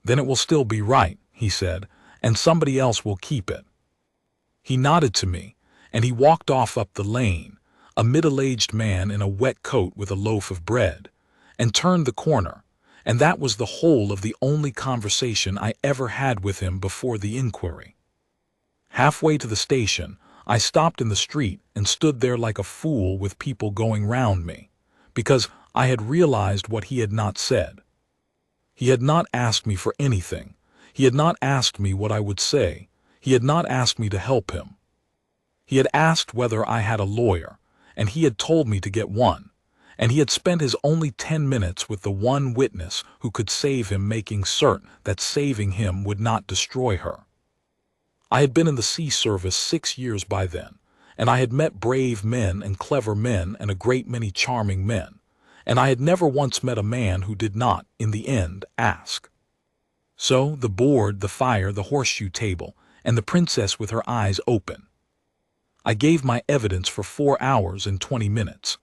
then it will still be right, he said, and somebody else will keep it. He nodded to me, and he walked off up the lane, a middle-aged man in a wet coat with a loaf of bread, and turned the corner, and that was the whole of the only conversation I ever had with him before the inquiry. Halfway to the station, I stopped in the street and stood there like a fool with people going round me, because I had realized what he had not said. He had not asked me for anything. He had not asked me what I would say. He had not asked me to help him. He had asked whether I had a lawyer, and he had told me to get one, and he had spent his only 10 minutes with the one witness who could save him, making certain that saving him would not destroy her. I had been in the sea service 6 years by then, and I had met brave men and clever men and a great many charming men, and I had never once met a man who did not, in the end, ask. So, the board, the fire, the horseshoe table, and the princess with her eyes open. I gave my evidence for 4 hours and 20 minutes.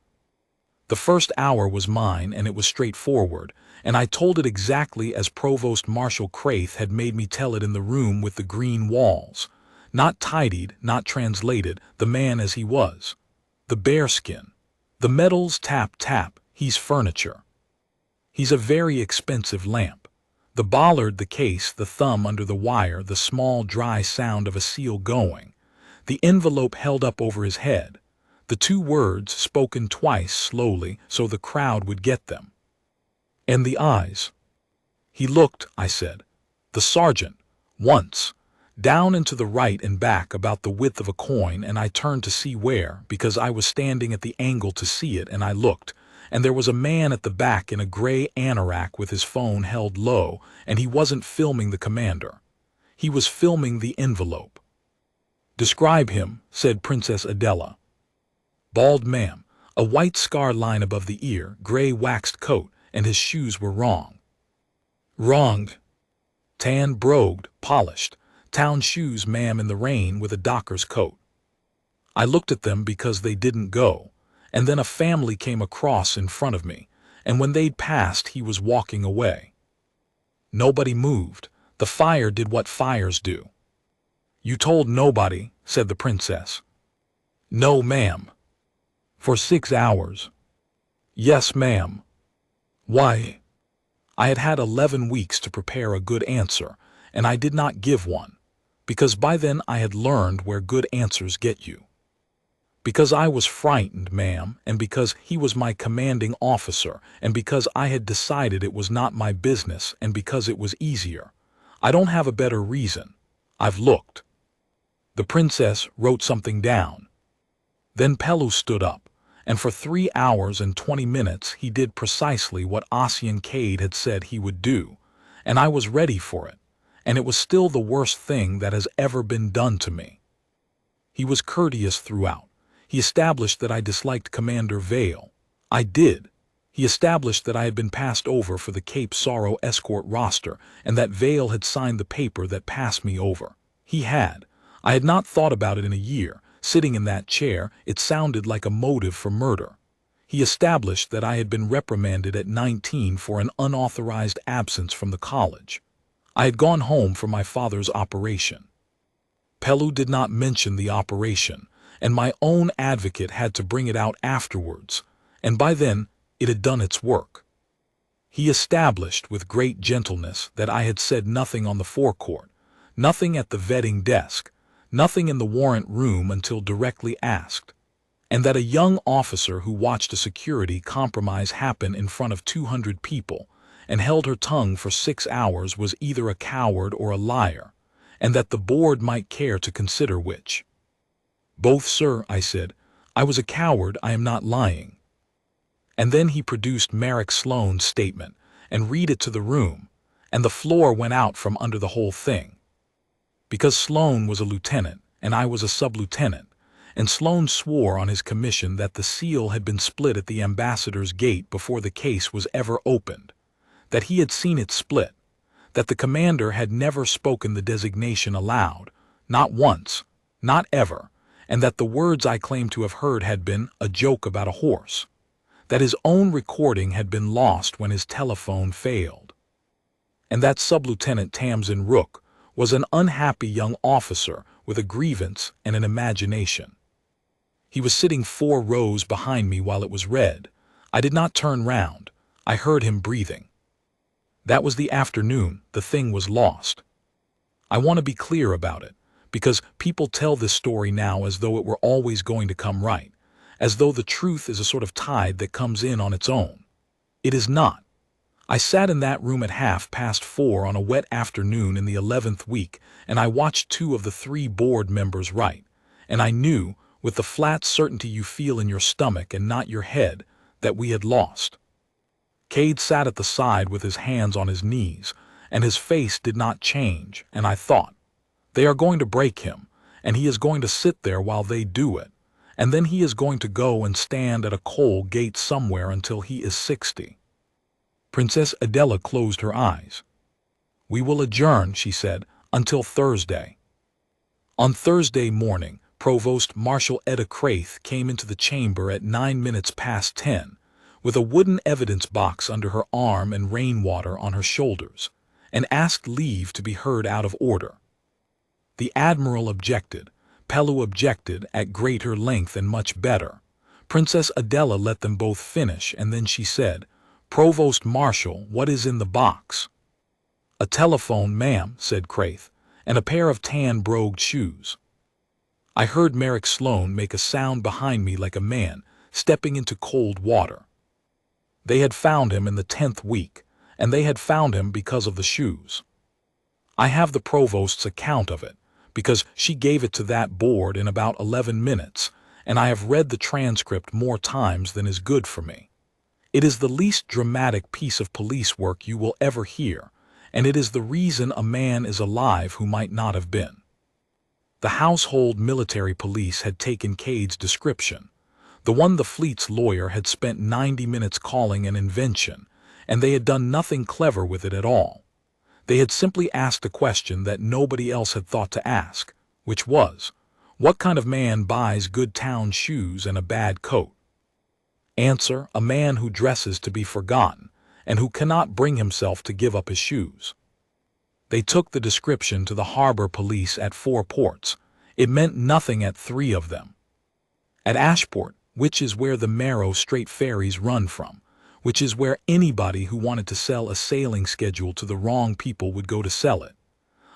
The first hour was mine, and it was straightforward, and I told it exactly as Provost Marshal Craith had made me tell it in the room with the green walls. Not tidied, not translated, the man as he was. The bearskin. The metals tap tap, he's furniture. He's a very expensive lamp. The bollard, the case, the thumb under the wire, the small dry sound of a seal going. The envelope held up over his head. The 2 words spoken twice slowly so the crowd would get them. And the eyes. He looked, I said, the sergeant, once, down and to the right and back about the width of a coin, and I turned to see where, because I was standing at the angle to see it, and I looked, and there was a man at the back in a gray anorak with his phone held low, and he wasn't filming the commander. He was filming the envelope. Describe him, said Princess Adela. Bald, ma'am, a white scar line above the ear, gray waxed coat, and his shoes were wrong. Wrong. Tan, brogued, polished, town shoes, ma'am, in the rain with a docker's coat. I looked at them because they didn't go, and then a family came across in front of me, and when they'd passed he was walking away. Nobody moved. The fire did what fires do. You told nobody, said the princess. No, ma'am. For 6 hours. Yes, ma'am. Why? I had had 11 weeks to prepare a good answer, and I did not give one, because by then I had learned where good answers get you. Because I was frightened, ma'am, and because he was my commanding officer, and because I had decided it was not my business, and because it was easier. I don't have a better reason. I've looked. The princess wrote something down. Then Pelu stood up, and for 3 hours and 20 minutes he did precisely what Ossian Cade had said he would do, and I was ready for it, and it was still the worst thing that has ever been done to me. He was courteous throughout. He established that I disliked Commander Vale. I did. He established that I had been passed over for the Cape Sorrow escort roster and that Vale had signed the paper that passed me over. He had. I had not thought about it in a year. Sitting in that chair, it sounded like a motive for murder. He established that I had been reprimanded at 19 for an unauthorized absence from the college. I had gone home for my father's operation. Pellew did not mention the operation, and my own advocate had to bring it out afterwards, and by then it had done its work. He established with great gentleness that I had said nothing on the forecourt, nothing at the vetting desk, nothing in the warrant room until directly asked, and that a young officer who watched a security compromise happen in front of 200 people and held her tongue for 6 hours was either a coward or a liar, and that the board might care to consider which. "Both, sir," I said. "I was a coward, I am not lying." And then he produced Merrick Sloane's statement and read it to the room, and the floor went out from under the whole thing. Because Sloane was a lieutenant and I was a sub-lieutenant, and Sloane swore on his commission that the seal had been split at the ambassador's gate before the case was ever opened, that he had seen it split, that the commander had never spoken the designation aloud, not once, not ever, and that the words I claimed to have heard had been a joke about a horse, that his own recording had been lost when his telephone failed, and that Sub-Lieutenant Tamsin Rook was an unhappy young officer with a grievance and an imagination. He was sitting 4 rows behind me while it was read. I did not turn round. I heard him breathing. That was the afternoon the thing was lost. I want to be clear about it, because people tell this story now as though it were always going to come right, as though the truth is a sort of tide that comes in on its own. It is not. I sat in that room at 4:30 on a wet afternoon in the 11th week, and I watched 2 of the 3 board members write, and I knew, with the flat certainty you feel in your stomach and not your head, that we had lost. Cade sat at the side with his hands on his knees, and his face did not change, and I thought, they are going to break him, and he is going to sit there while they do it, and then he is going to go and stand at a coal gate somewhere until he is 60. Princess Adela closed her eyes. "We will adjourn," she said, "until Thursday." On Thursday morning, Provost Marshal Etta Craith came into the chamber at 10 with a wooden evidence box under her arm and rainwater on her shoulders, and asked leave to be heard out of order. The Admiral objected. Pellew objected at greater length and much better. Princess Adela let them both finish, and then she said, "Provost Marshal, what is in the box?" "A telephone, ma'am," said Craith, "and a pair of tan brogued shoes." I heard Merrick Sloane make a sound behind me like a man stepping into cold water. They had found him in the 10th week, and they had found him because of the shoes. I have the provost's account of it, because she gave it to that board in about 11 minutes, and I have read the transcript more times than is good for me. It is the least dramatic piece of police work you will ever hear, and it is the reason a man is alive who might not have been. The household military police had taken Cade's description, the one the fleet's lawyer had spent 90 minutes calling an invention, and they had done nothing clever with it at all. They had simply asked a question that nobody else had thought to ask, which was, what kind of man buys good town shoes and a bad coat? Answer, a man who dresses to be forgotten, and who cannot bring himself to give up his shoes. They took the description to the harbor police at 4 ports. It meant nothing at 3 of them. At Ashport, which is where the Marrow Strait ferries run from, which is where anybody who wanted to sell a sailing schedule to the wrong people would go to sell it,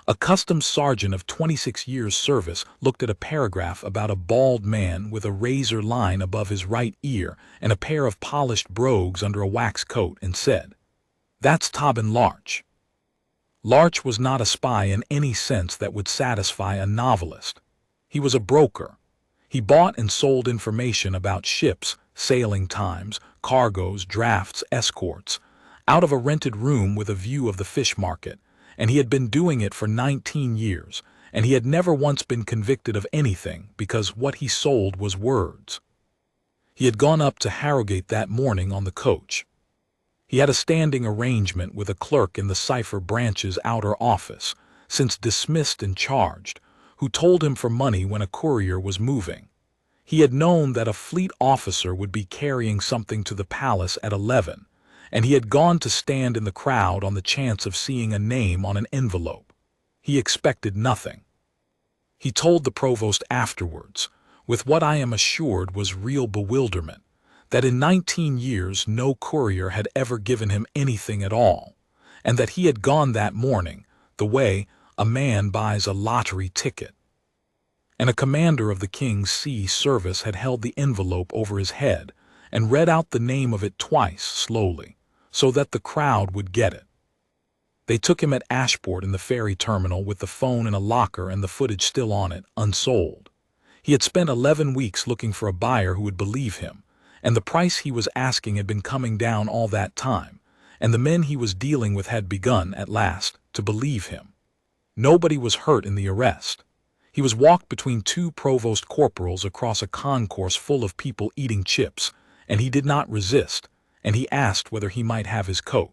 a customs sergeant of 26 years' service looked at a paragraph about a bald man with a razor line above his right ear and a pair of polished brogues under a wax coat and said, "That's Tobin Larch." Larch was not a spy in any sense that would satisfy a novelist. He was a broker. He bought and sold information about ships, sailing times, cargoes, drafts, escorts, out of a rented room with a view of the fish market, and he had been doing it for 19 years, and he had never once been convicted of anything because what he sold was words. He had gone up to Harrogate that morning on the coach. He had a standing arrangement with a clerk in the cipher branch's outer office, since dismissed and charged, who told him for money when a courier was moving. He had known that a fleet officer would be carrying something to the palace at 11, and he had gone to stand in the crowd on the chance of seeing a name on an envelope. He expected nothing. He told the provost afterwards, with what I am assured was real bewilderment, that in 19 years no courier had ever given him anything at all, and that he had gone that morning the way a man buys a lottery ticket. And a commander of the King's Sea Service had held the envelope over his head and read out the name of it twice slowly, so that the crowd would get it. They took him at Ashport in the ferry terminal with the phone in a locker and the footage still on it, unsold. He had spent 11 weeks looking for a buyer who would believe him, and the price he was asking had been coming down all that time, and the men he was dealing with had begun, at last, to believe him. Nobody was hurt in the arrest. He was walked between two provost corporals across a concourse full of people eating chips, and he did not resist, and he asked whether he might have his coat.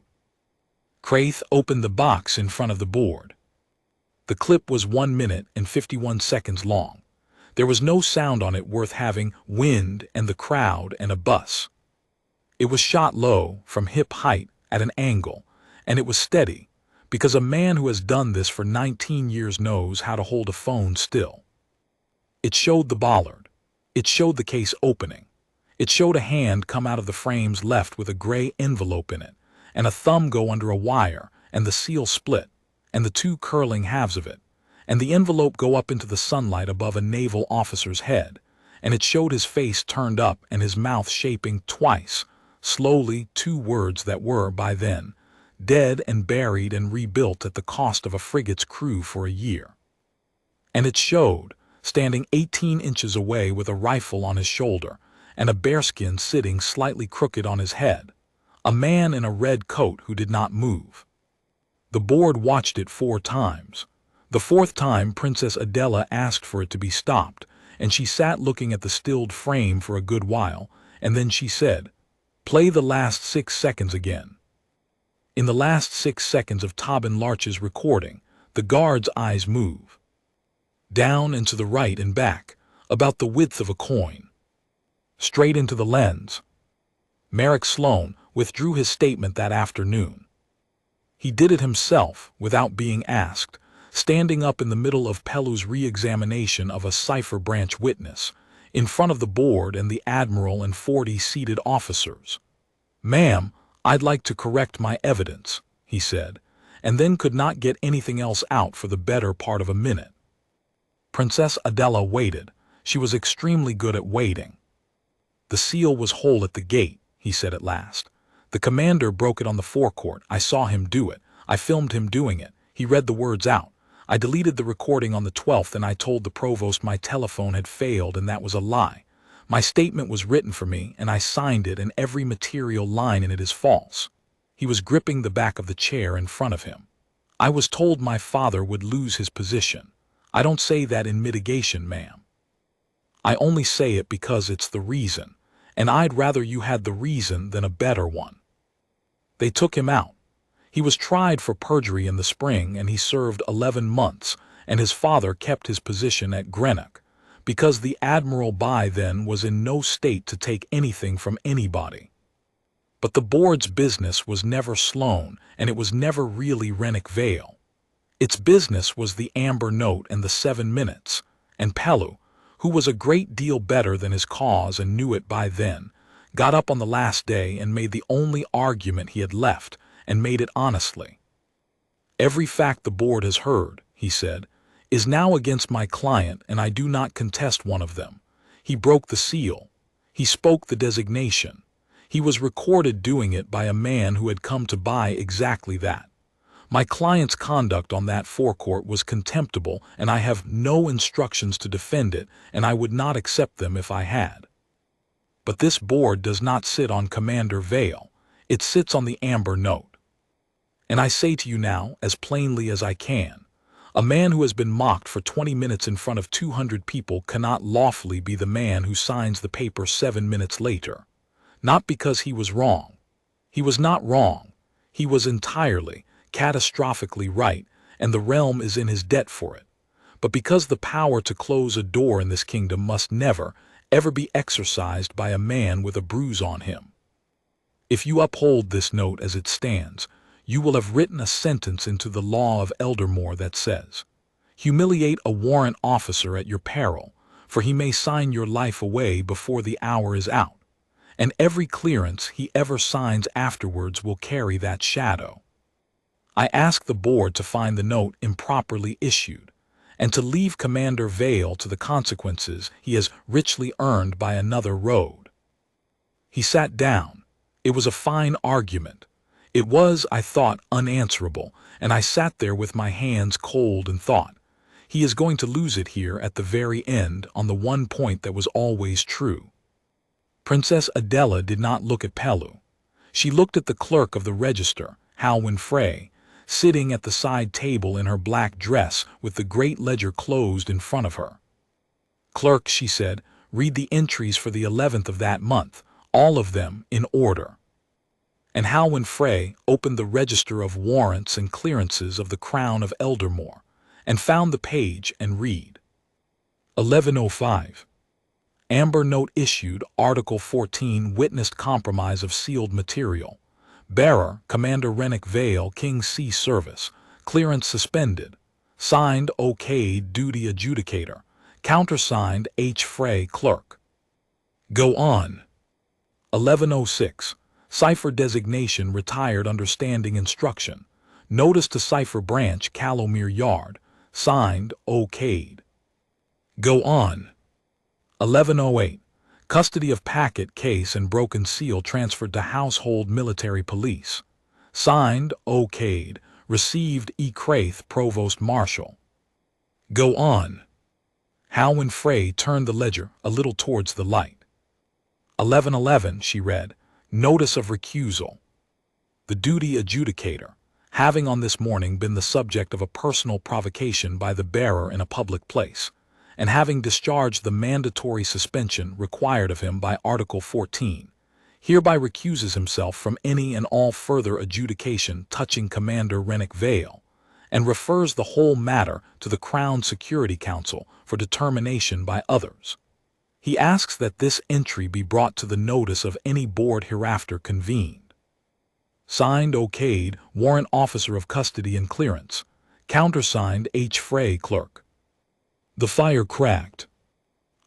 Craith opened the box in front of the board. The clip was 1 minute and 51 seconds long. There was no sound on it worth having, wind and the crowd and a bus. It was shot low, from hip height, at an angle, and it was steady, because a man who has done this for 19 years knows how to hold a phone still. It showed the bollard. It showed the case opening. It showed a hand come out of the frames left with a gray envelope in it, and a thumb go under a wire, and the seal split, and the two curling halves of it, and the envelope go up into the sunlight above a naval officer's head, and it showed his face turned up and his mouth shaping twice, slowly, two words that were, by then, dead and buried and rebuilt at the cost of a frigate's crew for a year. And it showed, standing 18 inches away with a rifle on his shoulder and a bearskin sitting slightly crooked on his head, a man in a red coat who did not move. The board watched it 4 times. The 4th time Princess Adela asked for it to be stopped, and she sat looking at the stilled frame for a good while, and then she said, "Play the last 6 seconds again." In the last 6 seconds of Tobin Larch's recording, the guard's eyes move. Down and to the right and back, about the width of a coin. Straight into the lens. Merrick Sloane withdrew his statement that afternoon. He did it himself, without being asked, standing up in the middle of Pellou's re-examination of a cipher branch witness, in front of the board and the admiral and 40 seated officers. "Ma'am, I'd like to correct my evidence," he said, and then could not get anything else out for the better part of a minute. Princess Adela waited. She was extremely good at waiting. "The seal was whole at the gate," he said at last. "The commander broke it on the forecourt. I saw him do it. I filmed him doing it. He read the words out. I deleted the recording on the 12th, and I told the provost my telephone had failed and that was a lie. My statement was written for me, and I signed it, and every material line in it is false." He was gripping the back of the chair in front of him. "I was told my father would lose his position. I don't say that in mitigation, ma'am. I only say it because it's the reason, and I'd rather you had the reason than a better one." They took him out. He was tried for perjury in the spring, and he served 11 months, and his father kept his position at Greenock, because the admiral by then was in no state to take anything from anybody. But the board's business was never Sloane, and it was never really Renwick Vale. Its business was the amber note and the 7 minutes, and Pellew, who was a great deal better than his cause and knew it by then, got up on the last day and made the only argument he had left, and made it honestly. "Every fact the board has heard," he said, "is now against my client, and I do not contest one of them. He broke the seal. He spoke the designation. He was recorded doing it by a man who had come to buy exactly that. My client's conduct on that forecourt was contemptible, and I have no instructions to defend it, and I would not accept them if I had. But this board does not sit on Commander Vale. It sits on the amber note. And I say to you now, as plainly as I can, a man who has been mocked for 20 minutes in front of 200 people cannot lawfully be the man who signs the paper 7 minutes later. Not because he was wrong. He was not wrong. He was entirely, catastrophically right, and the realm is in his debt for it. But because the power to close a door in this kingdom must never, ever be exercised by a man with a bruise on him. If you uphold this note as it stands, you will have written a sentence into the law of Eldermore that says, "Humiliate a warrant officer at your peril, for he may sign your life away before the hour is out, and every clearance he ever signs afterwards will carry that shadow." I ask the board to find the note improperly issued, and to leave Commander Vale to the consequences he has richly earned by another road. He sat down. It was a fine argument. It was, I thought, unanswerable, and I sat there with my hands cold and thought, he is going to lose it here at the very end on the one point that was always true. Princess Adela did not look at Pelu. She looked at the clerk of the register, Halwyn Frey, sitting at the side table in her black dress with the great ledger closed in front of her. "Clerk," she said, "read the entries for the 11th of that month, all of them in order." And Halwyn Frey opened the register of warrants and clearances of the Crown of Eldermore, and found the page and read. 1105. Amber note issued, Article 14, witnessed compromise of sealed material. Bearer, Commander Renick Vale, King Sea Service. Clearance suspended. Signed, okayed, duty adjudicator. Countersigned, H. Frey, clerk. Go on. 1106. Cipher designation retired understanding instruction. Notice to Cipher Branch, Callowmere Yard. Signed, okayed. Go on. 1108. Custody of packet, case, and broken seal transferred to Household Military Police. Signed, okayed. Received, E. Craith, Provost Marshal. Go on. Halwyn Frey turned the ledger a little towards the light. 1111, she read. Notice of recusal. The duty adjudicator, having on this morning been the subject of a personal provocation by the bearer in a public place, and having discharged the mandatory suspension required of him by Article 14, hereby recuses himself from any and all further adjudication touching Commander Renick Vale, and refers the whole matter to the Crown Security Council for determination by others. He asks that this entry be brought to the notice of any board hereafter convened. Signed, okayed, Warrant Officer of Custody and Clearance. Countersigned, H. Frey, clerk. The fire cracked.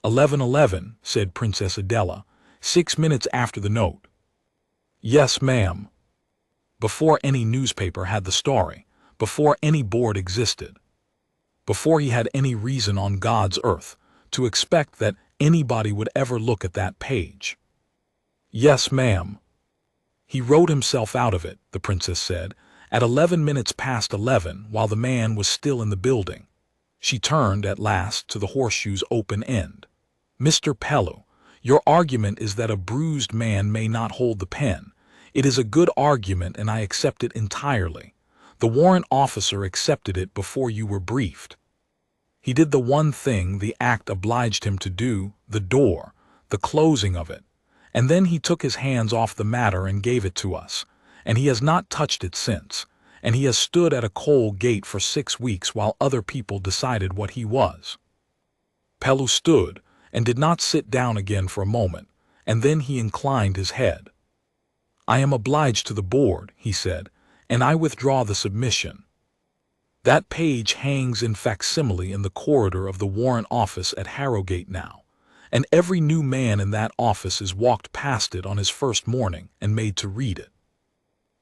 1111, said Princess Adela, 6 minutes after the note. Yes, ma'am. Before any newspaper had the story, before any board existed, before he had any reason on God's earth to expect that anybody would ever look at that page. Yes, ma'am. He wrote himself out of it, the princess said, at 11 minutes past 11 while the man was still in the building. She turned at last to the horseshoe's open end. Mr. Pelu, your argument is that a bruised man may not hold the pen. It is a good argument and I accept it entirely. The warrant officer accepted it before you were briefed. He did the one thing the act obliged him to do, the door, the closing of it, and then he took his hands off the matter and gave it to us, and he has not touched it since, and he has stood at a coal gate for 6 weeks while other people decided what he was. Pelu stood and did not sit down again for a moment, and then he inclined his head. I am obliged to the board, he said, and I withdraw the submission. That page hangs in facsimile in the corridor of the Warrant Office at Harrogate now, and every new man in that office is walked past it on his first morning and made to read it.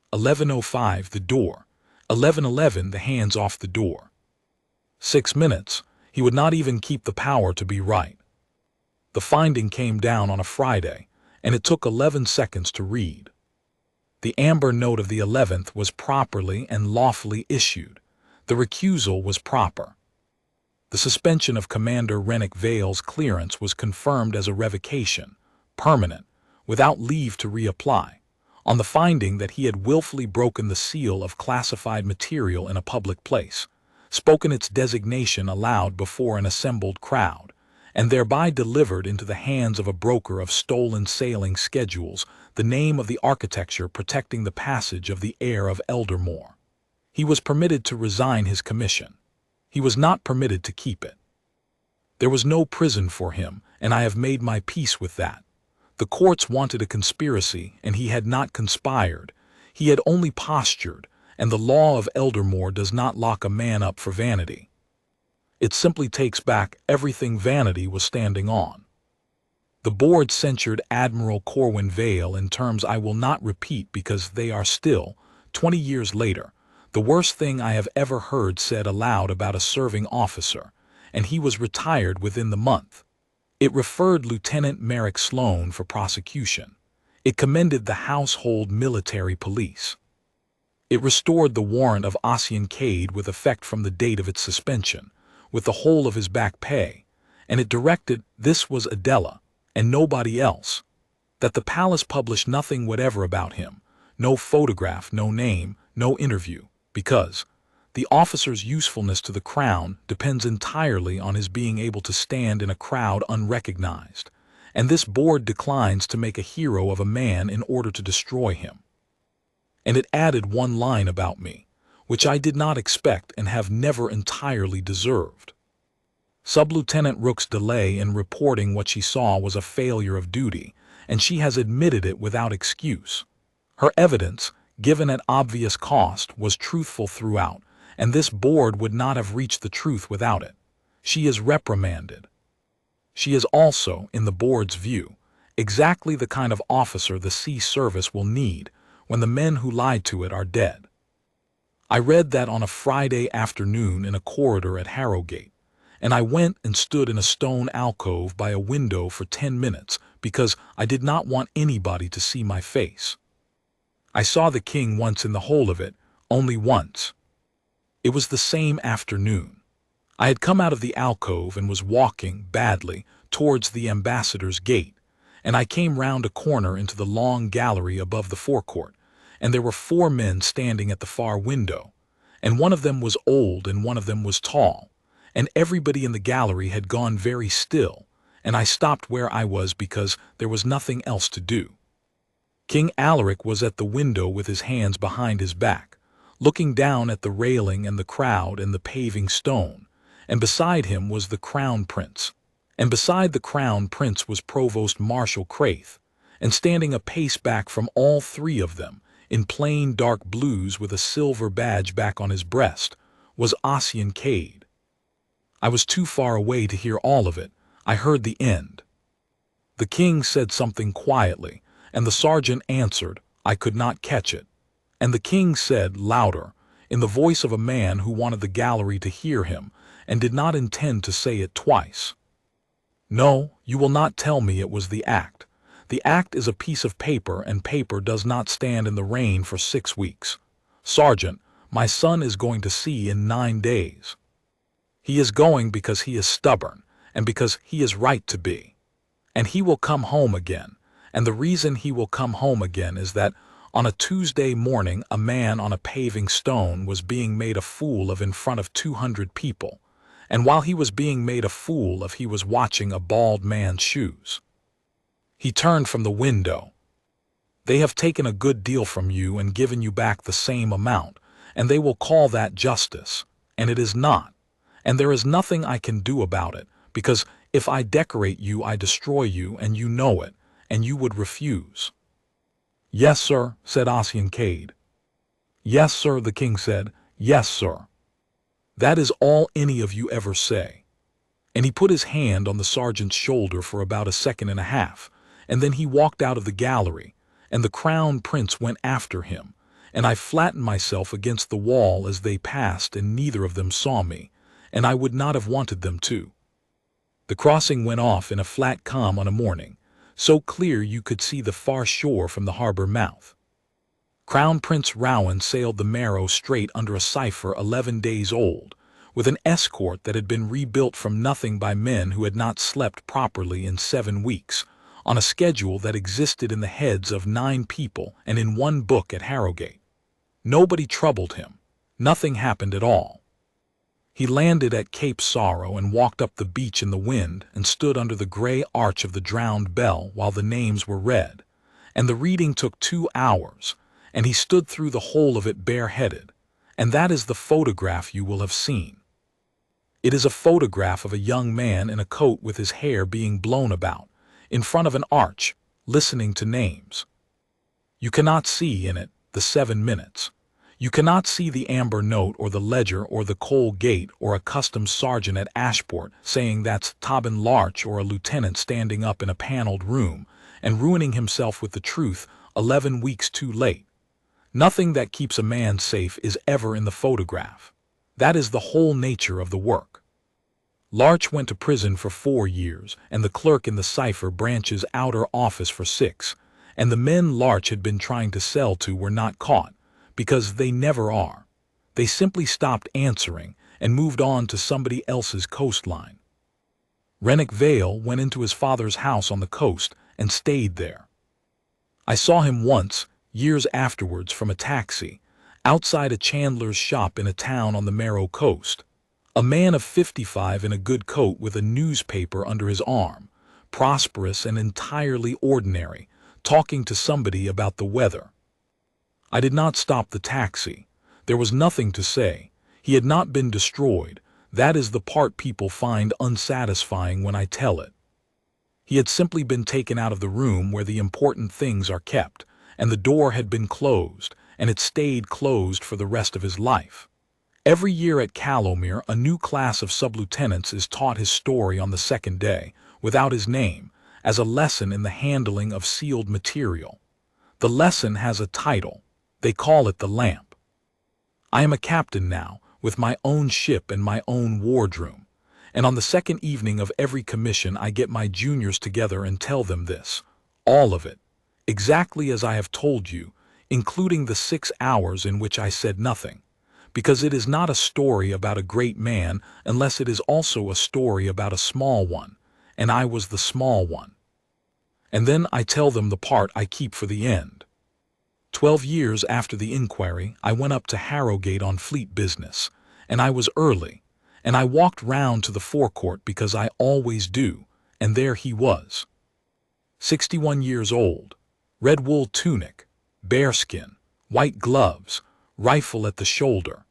1105, the door. 1111, the hands off the door. 6 minutes, he would not even keep the power to be right. The finding came down on a Friday, and it took 11 seconds to read. The amber note of the 11th was properly and lawfully issued. The recusal was proper. The suspension of Commander Renick Vale's clearance was confirmed as a revocation, permanent, without leave to reapply, on the finding that he had willfully broken the seal of classified material in a public place, spoken its designation aloud before an assembled crowd, and thereby delivered into the hands of a broker of stolen sailing schedules the name of the architecture protecting the passage of the heir of Eldermore. He was permitted to resign his commission. He was not permitted to keep it. There was no prison for him, and I have made my peace with that. The courts wanted a conspiracy, and he had not conspired. He had only postured, and the law of Eldermore does not lock a man up for vanity. It simply takes back everything vanity was standing on. The board censured Admiral Corwin Vale in terms I will not repeat because they are still, 20 years later, the worst thing I have ever heard said aloud about a serving officer, and he was retired within the month. It referred Lieutenant Merrick Sloan for prosecution. It commended the household military police. It restored the warrant of Ossian Cade with effect from the date of its suspension, with the whole of his back pay, and it directed this was Adela, and nobody else, that the palace publish nothing whatever about him, no photograph, no name, no interview, because the officer's usefulness to the crown depends entirely on his being able to stand in a crowd unrecognized, and this board declines to make a hero of a man in order to destroy him. And it added one line about me, which I did not expect and have never entirely deserved. Sub-Lieutenant Rook's delay in reporting what she saw was a failure of duty, and she has admitted it without excuse. Her evidence, given at obvious cost, was truthful throughout, and this board would not have reached the truth without it. She is reprimanded. She is also, in the board's view, exactly the kind of officer the sea service will need when the men who lied to it are dead. I read that on a Friday afternoon in a corridor at Harrogate, and I went and stood in a stone alcove by a window for 10 minutes because I did not want anybody to see my face. I saw the king once in the whole of it, only once. It was the same afternoon. I had come out of the alcove and was walking, badly, towards the ambassador's gate, and I came round a corner into the long gallery above the forecourt, and there were 4 men standing at the far window, and one of them was old and one of them was tall, and everybody in the gallery had gone very still, and I stopped where I was because there was nothing else to do. King Alaric was at the window with his hands behind his back, looking down at the railing and the crowd and the paving stone, and beside him was the Crown Prince, and beside the Crown Prince was Provost Marshal Craith, and standing a pace back from all 3 of them, in plain dark blues with a silver badge back on his breast, was Ossian Cade. I was too far away to hear all of it. I heard the end. The king said something quietly, and the sergeant answered. I could not catch it. And the king said, louder, in the voice of a man who wanted the gallery to hear him, and did not intend to say it twice. No, you will not tell me it was the act. The act is a piece of paper, and paper does not stand in the rain for 6 weeks. Sergeant, my son is going to sea in 9 days. He is going because he is stubborn, and because he is right to be. And he will come home again, and the reason he will come home again is that on a Tuesday morning a man on a paving stone was being made a fool of in front of 200 people, and while he was being made a fool of he was watching a bald man's shoes. He turned from the window. They have taken a good deal from you and given you back the same amount, and they will call that justice, and it is not. And there is nothing I can do about it, because if I decorate you I destroy you, and you know it, and you would refuse. Yes, sir, said Ossian Cade. Yes, sir, the king said. Yes, sir. That is all any of you ever say. And he put his hand on the sergeant's shoulder for about a second and a half, and then he walked out of the gallery, and the Crown Prince went after him, and I flattened myself against the wall as they passed, and neither of them saw me, and I would not have wanted them to. The crossing went off in a flat calm on a morning, so clear you could see the far shore from the harbor mouth. Crown Prince Rowan sailed the Marrow Strait under a cipher 11 days old, with an escort that had been rebuilt from nothing by men who had not slept properly in 7 weeks, on a schedule that existed in the heads of 9 people and in one book at Harrogate. Nobody troubled him. Nothing happened at all. He landed at Cape Sorrow and walked up the beach in the wind and stood under the gray arch of the drowned bell while the names were read. And the reading took 2 hours, and he stood through the whole of it bareheaded. And that is the photograph you will have seen. It is a photograph of a young man in a coat with his hair being blown about, in front of an arch, listening to names. You cannot see in it the 7 minutes. You cannot see the amber note or the ledger or the coal gate or a customs sergeant at Ashport saying that's Tobin Larch or a lieutenant standing up in a paneled room and ruining himself with the truth 11 weeks too late. Nothing that keeps a man safe is ever in the photograph. That is the whole nature of the work. Larch went to prison for 4 years, and the clerk in the cipher branch's outer office for 6, and the men Larch had been trying to sell to were not caught, because they never are. They simply stopped answering and moved on to somebody else's coastline. Rennick Vale went into his father's house on the coast and stayed there. I saw him once, years afterwards, from a taxi, outside a chandler's shop in a town on the Merrow coast. A man of 55 in a good coat with a newspaper under his arm, prosperous and entirely ordinary, talking to somebody about the weather. I did not stop the taxi. There was nothing to say. He had not been destroyed. That is the part people find unsatisfying when I tell it. He had simply been taken out of the room where the important things are kept, and the door had been closed, and it stayed closed for the rest of his life. Every year at Callowmere, a new class of sub-lieutenants is taught his story on the second day, without his name, as a lesson in the handling of sealed material. The lesson has a title. They call it the lamp. I am a captain now, with my own ship and my own wardroom, and on the second evening of every commission I get my juniors together and tell them this, all of it, exactly as I have told you, including the 6 hours in which I said nothing, because it is not a story about a great man unless it is also a story about a small one, and I was the small one. And then I tell them the part I keep for the end. 12 years after the inquiry, I went up to Harrogate on fleet business, and I was early, and I walked round to the forecourt because I always do, and there he was. 61 years old, red wool tunic, bearskin, white gloves, rifle at the shoulder.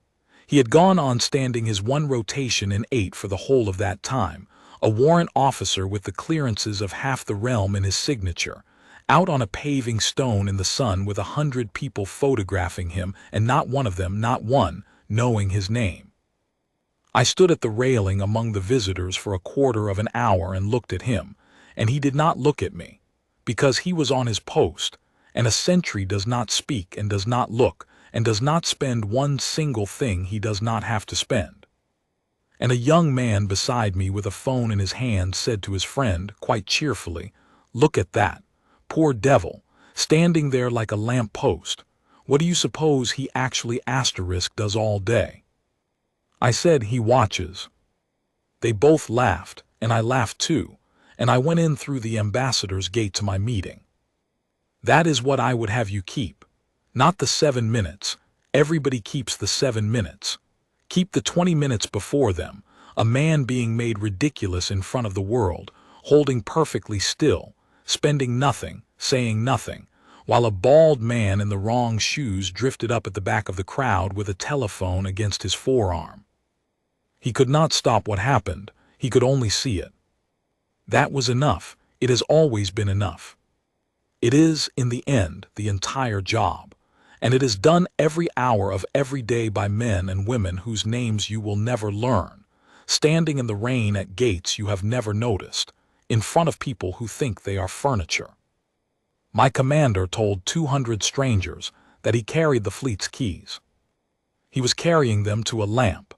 He had gone on standing his 1 rotation in 8 for the whole of that time, a warrant officer with the clearances of half the realm in his signature, out on a paving stone in the sun with 100 people photographing him and not one of them, not one, knowing his name. I stood at the railing among the visitors for a quarter of an hour and looked at him, and he did not look at me, because he was on his post, and a sentry does not speak and does not look and does not spend one single thing he does not have to spend. And a young man beside me with a phone in his hand said to his friend, quite cheerfully, "Look at that. Poor devil, standing there like a lamp post. What do you suppose he actually does all day?" I said, "He watches." They both laughed, and I laughed too, and I went in through the ambassador's gate to my meeting. That is what I would have you keep. Not the 7 minutes. Everybody keeps the 7 minutes. Keep the 20 minutes before them, a man being made ridiculous in front of the world, holding perfectly still, spending nothing, saying nothing, while a bald man in the wrong shoes drifted up at the back of the crowd with a telephone against his forearm. He could not stop what happened, he could only see it. That was enough. It has always been enough. It is, in the end, the entire job, and it is done every hour of every day by men and women whose names you will never learn, standing in the rain at gates you have never noticed, in front of people who think they are furniture. My commander told 200 strangers that he carried the fleet's keys. He was carrying them to a lamp,